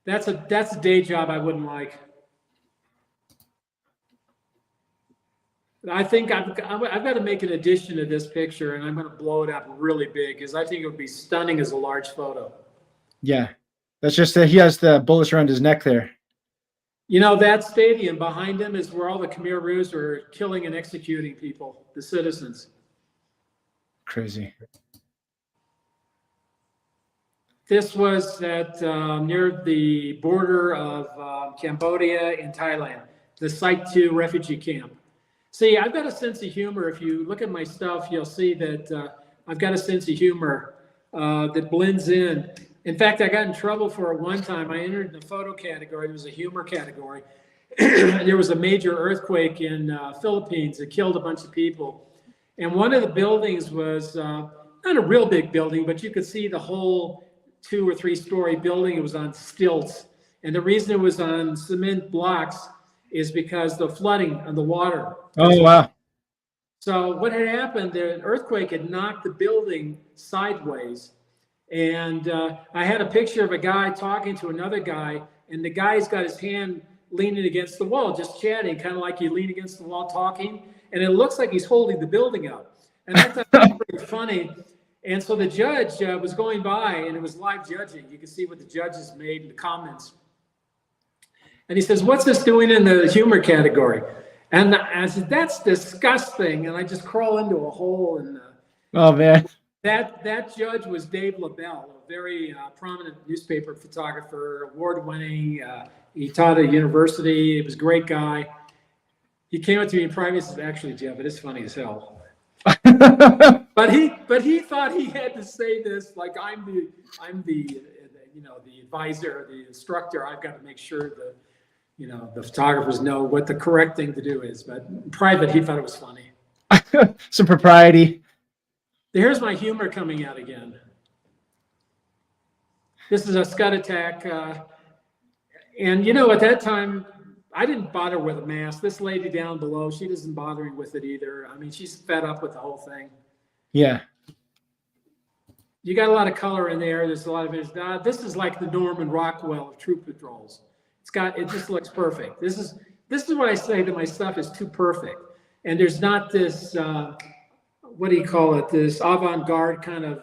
That's a day job I wouldn't like. I think I've got to make an addition to this picture, and I'm going to blow it up really big because I think it would be stunning as a large photo. Yeah, that's just that he has the bullets around his neck there. You know, that stadium behind him is where all the Khmer Rouge are killing and executing people, the citizens. Crazy. This was at near the border of Cambodia and Thailand, the Site 2 refugee camp. See, I've got a sense of humor. If you look at my stuff, you'll see that I've got a sense of humor that blends in. In fact, I got in trouble for it one time. I entered in the photo category. There was a humor category. There was a major earthquake in Philippines that killed a bunch of people. And one of the buildings was not a real big building, but you could see the whole 2 or 3 story building. It was on stilts. And the reason it was on cement blocks is because the flooding of the water. Oh, wow. So what had happened, the earthquake had knocked the building sideways. And I had a picture of a guy talking to another guy, and the guy's got his hand leaning against the wall, just chatting, kind of like you lean against the wall talking. And it looks like he's holding the building up. And I thought that was pretty funny. And so the judge was going by, and it was live judging. You can see what the judges made in the comments. And he says, "What's this doing in the humor category?" And I said, "That's disgusting." And I just crawl into a hole. And oh, man. That judge was Dave LaBelle, a very prominent newspaper photographer, award-winning. He taught at a university. He was a great guy. He came up to me in private and said, "Actually, Jeff, it is funny as hell." but he thought he had to say this like I'm the the advisor, the instructor. I've got to make sure that the photographers know what the correct thing to do is. But in private, he thought it was funny. Some propriety. Here's my humor coming out again. This is a Scud attack. And at that time, I didn't bother with a mask. This lady down below, she isn't bothering with it either. I mean, she's fed up with the whole thing. Yeah. You got a lot of color in there. There's a lot of it. This is like the Norman Rockwell of troop patrols. It just looks perfect. This is what I say that my stuff is too perfect. And there's not this, what do you call it? This avant-garde kind of,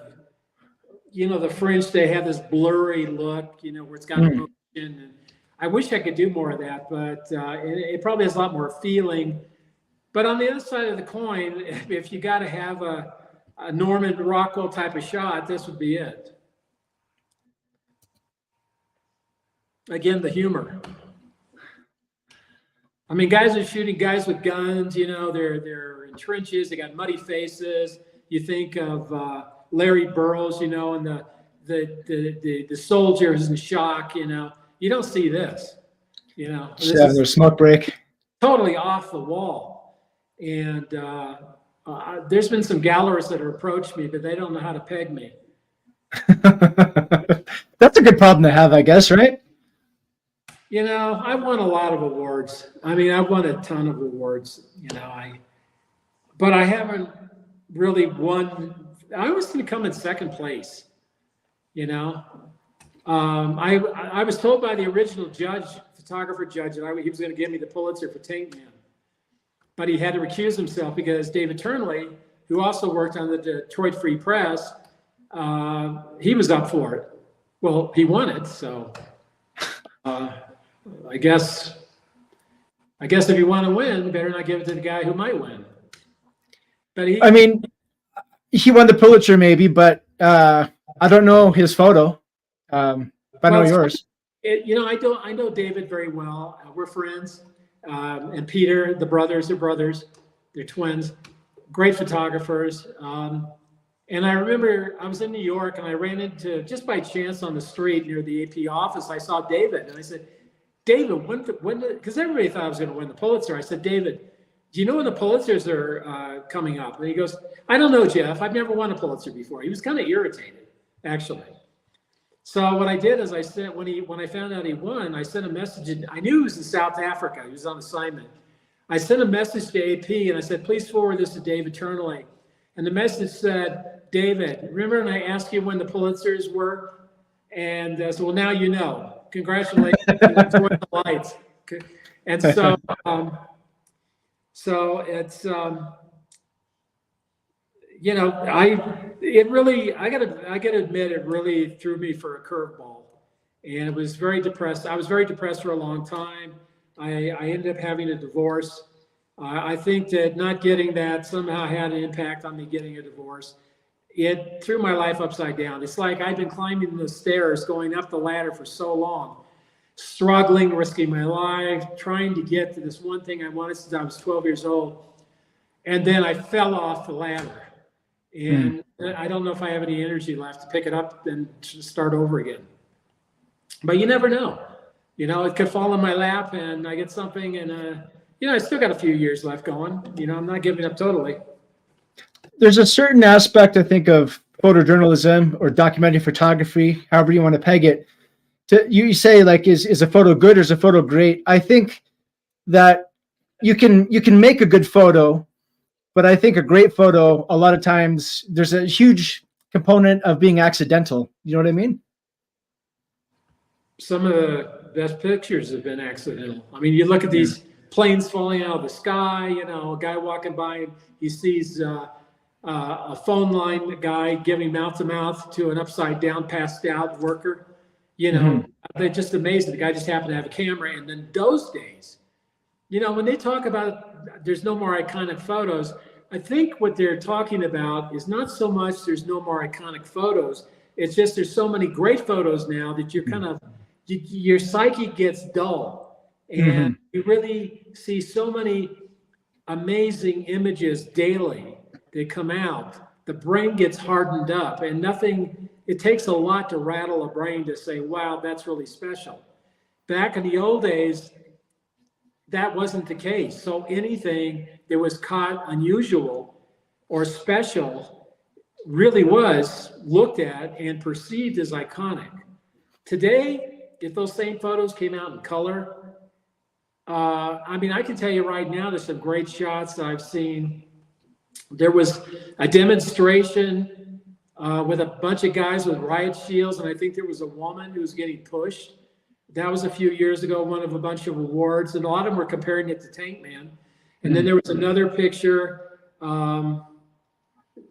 the French, they have this blurry look, where it's got emotion. And I wish I could do more of that, but it probably has a lot more feeling. But on the other side of the coin, if you got to have a Norman Rockwell type of shot, this would be it. Again, the humor. I mean, guys are shooting guys with guns. They're in trenches. They got muddy faces. You think of Larry Burroughs, and the soldier is in shock. You don't see this. Just having their smoke break. Totally off the wall. And there's been some gallerists that have approached me, but they don't know how to peg me. That's a good problem to have, I guess, right? I won a lot of awards. I mean, I won a ton of awards, but I haven't really won. I was going to come in second place, I was told by the original photographer judge, that he was going to give me the Pulitzer for Tank Man. But he had to recuse himself because David Turnley, who also worked on the Detroit Free Press, he was up for it. Well, he won it, so I guess if you want to win, better not give it to the guy who might win. But he won the Pulitzer maybe, but I don't know his photo. I know yours. I know David very well. We're friends. And Peter, they're brothers. They're twins. Great photographers. And I remember I was in New York and I ran into, just by chance on the street near the AP office, I saw David. And I said, David, because everybody thought I was going to win the Pulitzer. I said, David, do you know when the Pulitzers are coming up? And he goes, I don't know, Jeff. I've never won a Pulitzer before. He was kind of irritated, actually. So what I did is I sent, when I found out he won, I sent a message. I knew he was in South Africa. He was on assignment. I sent a message to AP and I said, please forward this to David eternally. And the message said, David, remember when I asked you when the Pulitzers were? And so, well, now you know. Congratulations. Enjoy the lights. And so, so it's, you know, I gotta admit, it really threw me for a curveball, and it was very depressed. I was very depressed for a long time. I ended up having a divorce. I think that not getting that somehow had an impact on me getting a divorce. It threw my life upside down. It's like I've been climbing the stairs, going up the ladder for so long, struggling, risking my life, trying to get to this one thing I wanted since I was 12 years old. And then I fell off the ladder. And I don't know if I have any energy left to pick it up and start over again. But you never know. You know, it could fall in my lap and I get something, and you know, I still got a few years left going. You know, I'm not giving up totally. There's a certain aspect, I think, of photojournalism or documentary photography, however you want to peg it. You say, like, is a photo good or is a photo great? I think that you can make a good photo, but I think a great photo, a lot of times, there's a huge component of being accidental. You know what I mean? Some of the best pictures have been accidental. I mean, you look at these planes falling out of the sky, you know, a guy walking by and he sees a phone line guy giving mouth to mouth to an upside down, passed out worker. You know, they're just amazing. The guy just happened to have a camera. And then those days, you know, when they talk about there's no more iconic photos, I think what they're talking about is not so much there's no more iconic photos. It's just there's so many great photos now that you're kind of, your psyche gets dull. And you really see so many amazing images daily that come out. The brain gets hardened up, and nothing, it takes a lot to rattle a brain to say, wow, that's really special. Back in the old days, that wasn't the case. So anything that was caught unusual or special really was looked at and perceived as iconic. Today, if those same photos came out in color, I mean, I can tell you right now, there's some great shots I've seen. There was a demonstration with a bunch of guys with riot shields, and I think there was a woman who was getting pushed. That was a few years ago, one of a bunch of awards, and a lot of them were comparing it to Tank Man. And then there was another picture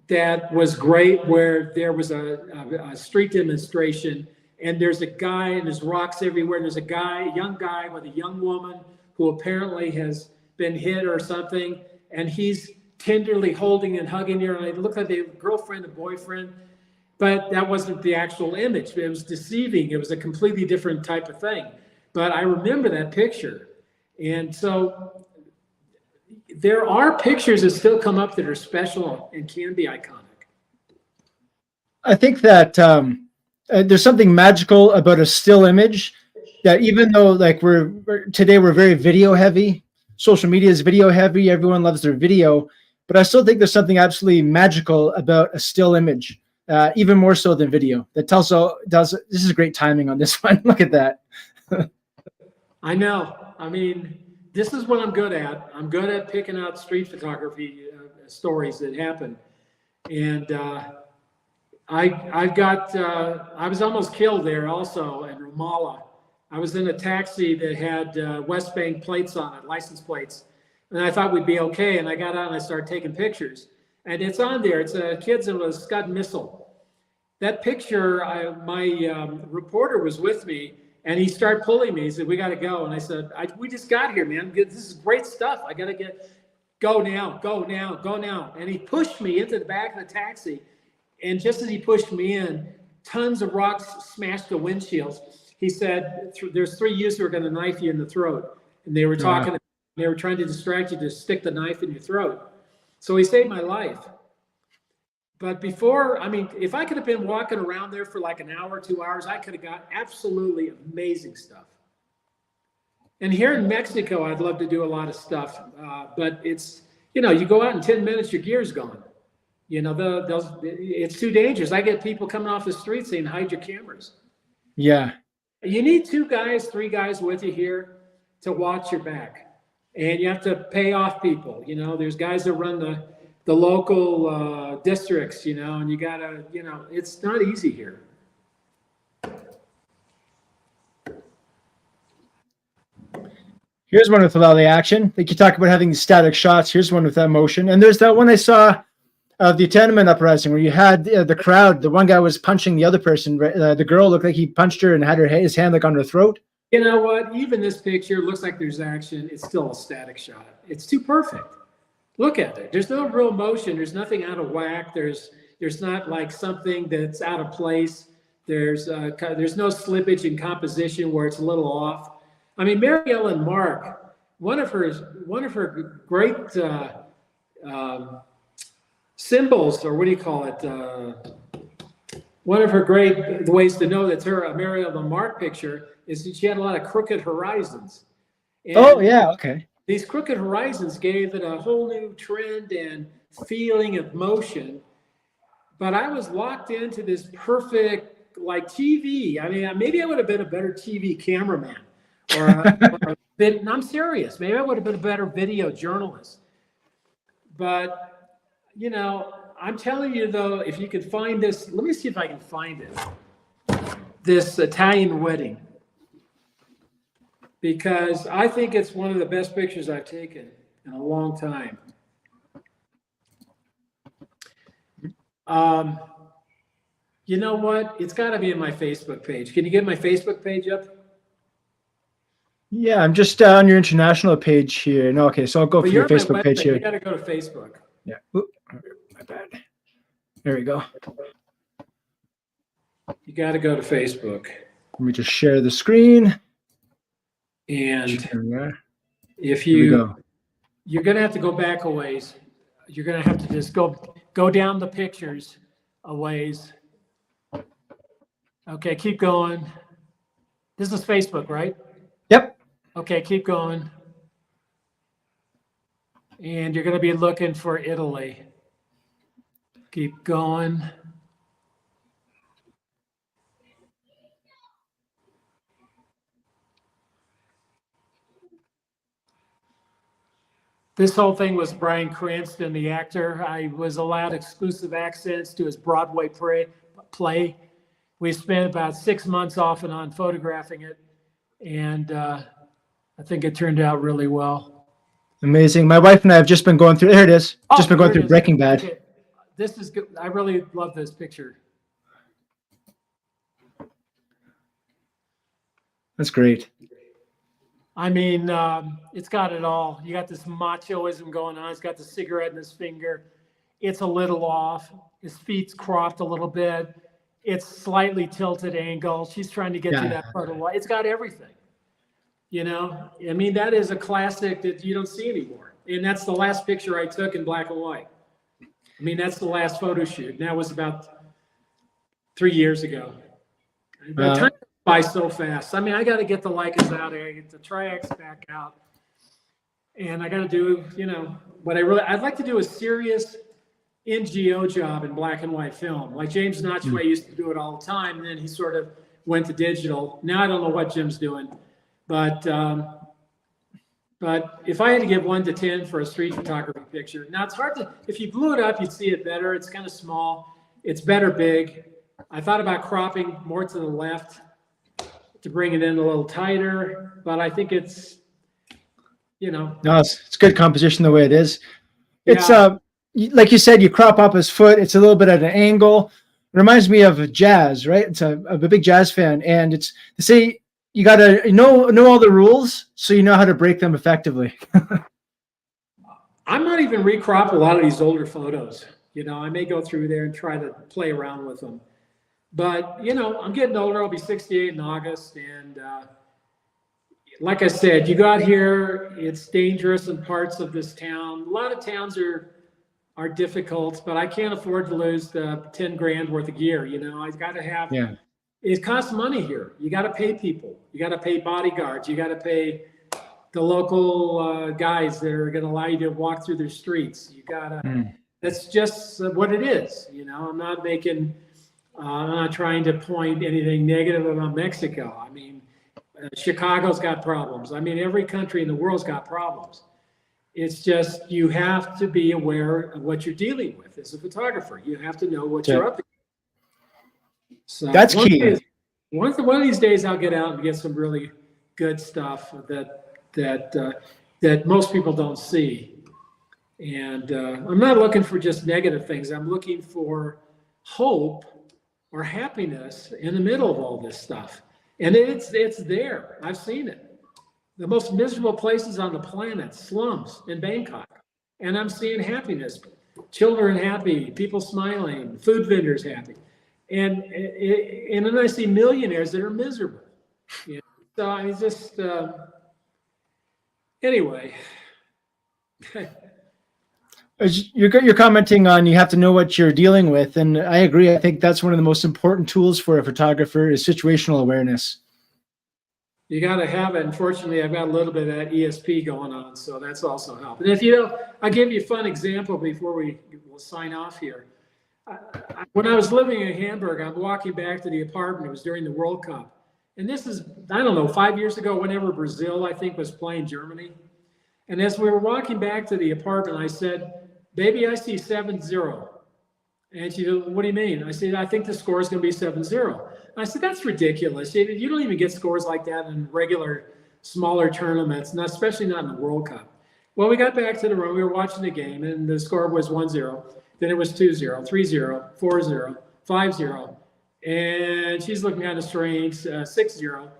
that was great, where there was a street demonstration, and there's a guy and there's rocks everywhere. And there's a young guy with a young woman who apparently has been hit or something, and he's tenderly holding and hugging her, and it looked like they were girlfriend and boyfriend, but that wasn't the actual image. It was deceiving. It was a completely different type of thing. But I remember that picture. And so there are pictures that still come up that are special and can be iconic. I think that there's something magical about a still image, that even though, like, today we're very video heavy, social media is video heavy, everyone loves their video, but I still think there's something absolutely magical about a still image, even more so than video. That this is great timing on this one. Look at that. I know. I mean, this is what I'm good at. I'm good at picking out street photography stories that happen. And I was almost killed there also in Ramallah. I was in a taxi that had West Bank plates on it, license plates. And I thought we'd be okay. And I got out and I started taking pictures. And it's on there. It's kids in a Scud missile. That picture, my reporter was with me, and he started pulling me. He said, we got to go. And I said, we just got here, man. This is great stuff. I got to go now, go now, go now. And he pushed me into the back of the taxi. And just as he pushed me in, tons of rocks smashed the windshields. He said, there's 3 youths who are going to knife you in the throat. And they were talking, they were trying to distract you to stick the knife in your throat. So he saved my life. But before, I mean, if I could have been walking around there for like an hour, 2 hours, I could have got absolutely amazing stuff. And here in Mexico, I'd love to do a lot of stuff, but it's, you know, you go out in 10 minutes, your gear's gone. You know, it's too dangerous. I get people coming off the street saying, hide your cameras. Yeah. You need 2 guys, 3 guys with you here to watch your back. And you have to pay off people. You know, there's guys that run the local districts, you know, and you gotta, you know, it's not easy here. Here's one with a lot of the action. Like you talk about having these static shots. Here's one with that motion. And there's that one I saw of the Tiananmen uprising where you had the crowd. The one guy was punching the other person. The girl looked like he punched her and had his hand like on her throat. You know what? Even this picture looks like there's action. It's still a static shot. It's too perfect. Look at it. There's no real motion. There's nothing out of whack. There's not like something that's out of place. There's no slippage in composition where it's a little off. I mean, Mary Ellen Mark, one of her great symbols, or what do you call it? One of her great ways to know that's her a Mary Ellen Mark picture is that she had a lot of crooked horizons. And oh yeah, okay. These crooked horizons gave it a whole new trend and feeling of motion. But I was locked into this perfect, like TV. I mean, maybe I would have been a better TV cameraman. I'm serious. Maybe I would have been a better video journalist. But, you know, I'm telling you, though, if you could find this, let me see if I can find it. This Italian wedding. Because I think it's one of the best pictures I've taken in a long time. You know what? It's got to be in my Facebook page. Can you get my Facebook page up? Yeah, I'm just on your international page here. No, okay, so I'll go for your Facebook page here. You got to go to Facebook. Yeah. Oop, my bad. There we go. You got to go to Facebook. Let me just share the screen. And if you're going to have to go back a ways. You're going to have to just go down the pictures a ways. Okay, keep going. This is Facebook, right? Yep. Okay, keep going. And you're going to be looking for Italy. Keep going. This whole thing was Bryan Cranston, the actor. I was allowed exclusive access to his Broadway play. We spent about 6 months off and on photographing it. And I think it turned out really well. Amazing. My wife and I have just been going through, there it is. Just been going through Breaking Bad. Okay. This is good. I really love this picture. That's great. I mean, it's got it all. You got this machoism going on. He's got the cigarette in his finger. It's a little off. His feet's cropped a little bit. It's slightly tilted angle. She's trying to get you that photo. It's got everything. You know, I mean, that is a classic that you don't see anymore. And that's the last picture I took in black and white. I mean, that's the last photo shoot. And that was about 3 years ago. Time goes by so fast. I mean, I got to get the Leicas out there, get the Triax back out. And I got to do, you know, I'd like to do a serious NGO job in black and white film. Like James Notchway used to do it all the time. And then he sort of went to digital. Now I don't know what Jim's doing. But if I had to give 1 to 10 for a street photography picture, now it's hard to, if you blew it up, you'd see it better. It's kind of small. It's better big. I thought about cropping more to the left to bring it in a little tighter, but I think it's, you know. No, it's good composition the way it is. It's like you said, you crop up his foot. It's a little bit at an angle. It reminds me of jazz, right? I'm a big jazz fan, and it's to say you got to know all the rules so you know how to break them effectively. I might even recrop a lot of these older photos. You know, I may go through there and try to play around with them. But, you know, I'm getting older. I'll be 68 in August. And like I said, you got here, it's dangerous in parts of this town. A lot of towns are difficult, but I can't afford to lose the 10 grand worth of gear. You know, I've got to have, it costs money here. You got to pay people. You got to pay bodyguards. You got to pay the local guys that are going to allow you to walk through their streets. You gotta. That's just what it is. You know, I'm not making. I'm not trying to point anything negative about Mexico. I mean, Chicago's got problems. I mean, every country in the world's got problems. It's just you have to be aware of what you're dealing with as a photographer. You have to know what you're up against. So that's key. One of these days, I'll get out and get some really good stuff that most people don't see. And I'm not looking for just negative things. I'm looking for hope or happiness in the middle of all this stuff. And it's there. I've seen it. The most miserable places on the planet, slums in Bangkok. And I'm seeing happiness. Children happy, people smiling, food vendors happy. And then I see millionaires that are miserable. You know? So I just, anyway. You're commenting on you have to know what you're dealing with, and I agree. I think that's one of the most important tools for a photographer is situational awareness. You got to have it. Unfortunately, I've got a little bit of that ESP going on, so that's also helped. And if you don't, I'll give you a fun example before we'll sign off here. When I was living in Hamburg, I'm walking back to the apartment. It was during the World Cup, and this is, I don't know, 5 years ago, whenever Brazil, I think, was playing Germany. And as we were walking back to the apartment, I said, "Baby, I see 7-0. And she said, "What do you mean?" I said, "I think the score is going to be 7-0. I said, "That's ridiculous. You don't even get scores like that in regular, smaller tournaments, not, especially not in the World Cup." Well, we got back to the room. We were watching the game, and the score was 1-0. Then it was 2-0, 3-0, 4-0, 5-0. And she's looking kind of strange, 6-0,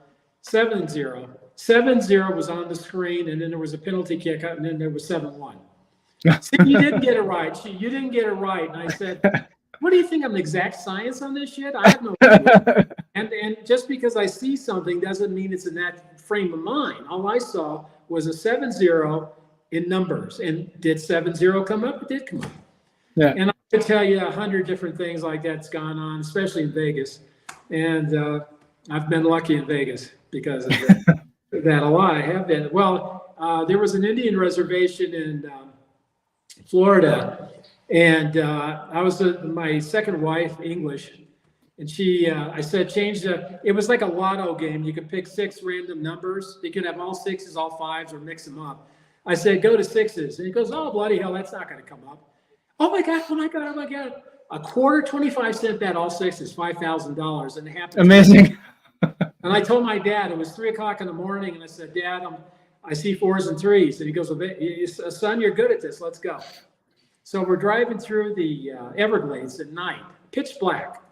7-0. 7-0 was on the screen, and then there was a penalty kick, and then there was 7-1. See, you didn't get it right. You didn't get it right. And I said, "What do you think? I'm an exact science on this shit? I have no idea." And just because I see something doesn't mean it's in that frame of mind. All I saw was a 7-0 in numbers. And did 7-0 come up? It did come up. Yeah. And I could tell you 100 different things like that's gone on, especially in Vegas. And I've been lucky in Vegas because of that a lot. I have been. Well, there was an Indian reservation in Florida, and I was my second wife, English, and she, I said, it was like a lotto game. You could pick 6 random numbers. You could have all 6s, all 5s, or mix them up. I said, "Go to 6s. And he goes, "Oh, bloody hell, that's not going to come up." Oh my God, oh my God, oh my God. A quarter, 25-cent bet, all 6s, $5,000, and it happened. Amazing. And I told my dad, it was 3 o'clock in the morning, and I said, "Dad, I see 4s and 3s. And he goes, "Well, son, you're good at this. Let's go." So we're driving through the Everglades at night, pitch black.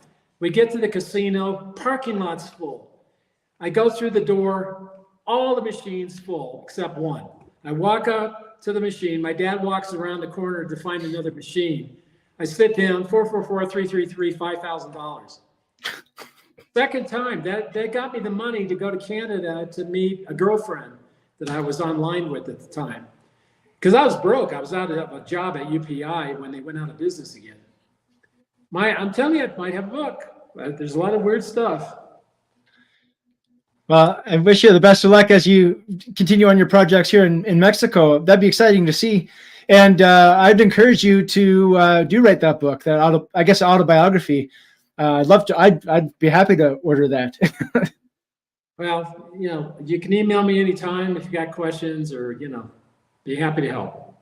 We get to the casino, parking lot's full. I go through the door, all the machines full except one. I walk up to the machine. My dad walks around the corner to find another machine. I sit down, 444-333, $5,000. Second time, that got me the money to go to Canada to meet a girlfriend that I was online with at the time. Because I was broke. I was out of a job at UPI when they went out of business again. I'm telling you, it might have a book. There's a lot of weird stuff. Well, I wish you the best of luck as you continue on your projects here in Mexico. That'd be exciting to see. And I'd encourage you to do write that book, that autobiography. I'd love to. I'd be happy to order that. Well, you can email me anytime if you got questions, or be happy to help.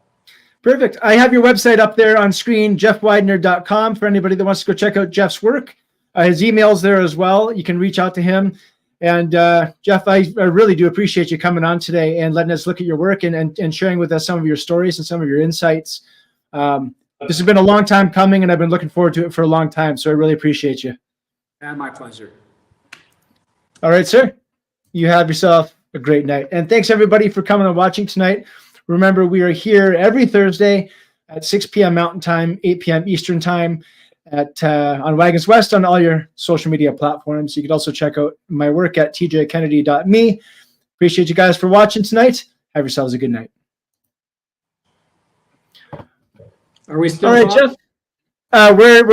Perfect. I have your website up there on screen, jeffwidener.com, for anybody that wants to go check out Jeff's work. His email's there as well. You can reach out to him. And Jeff, I really do appreciate you coming on today and letting us look at your work and sharing with us some of your stories and some of your insights. This has been a long time coming, and I've been looking forward to it for a long time. So I really appreciate you. And my pleasure. All right, sir. You have yourself a great night. And thanks, everybody, for coming and watching tonight. Remember, we are here every Thursday at 6 p.m. Mountain Time, 8 p.m. Eastern Time on Wagons West on all your social media platforms. You can also check out my work at tjkennedy.me. Appreciate you guys for watching tonight. Have yourselves a good night. Are we still all right, Jeff? We're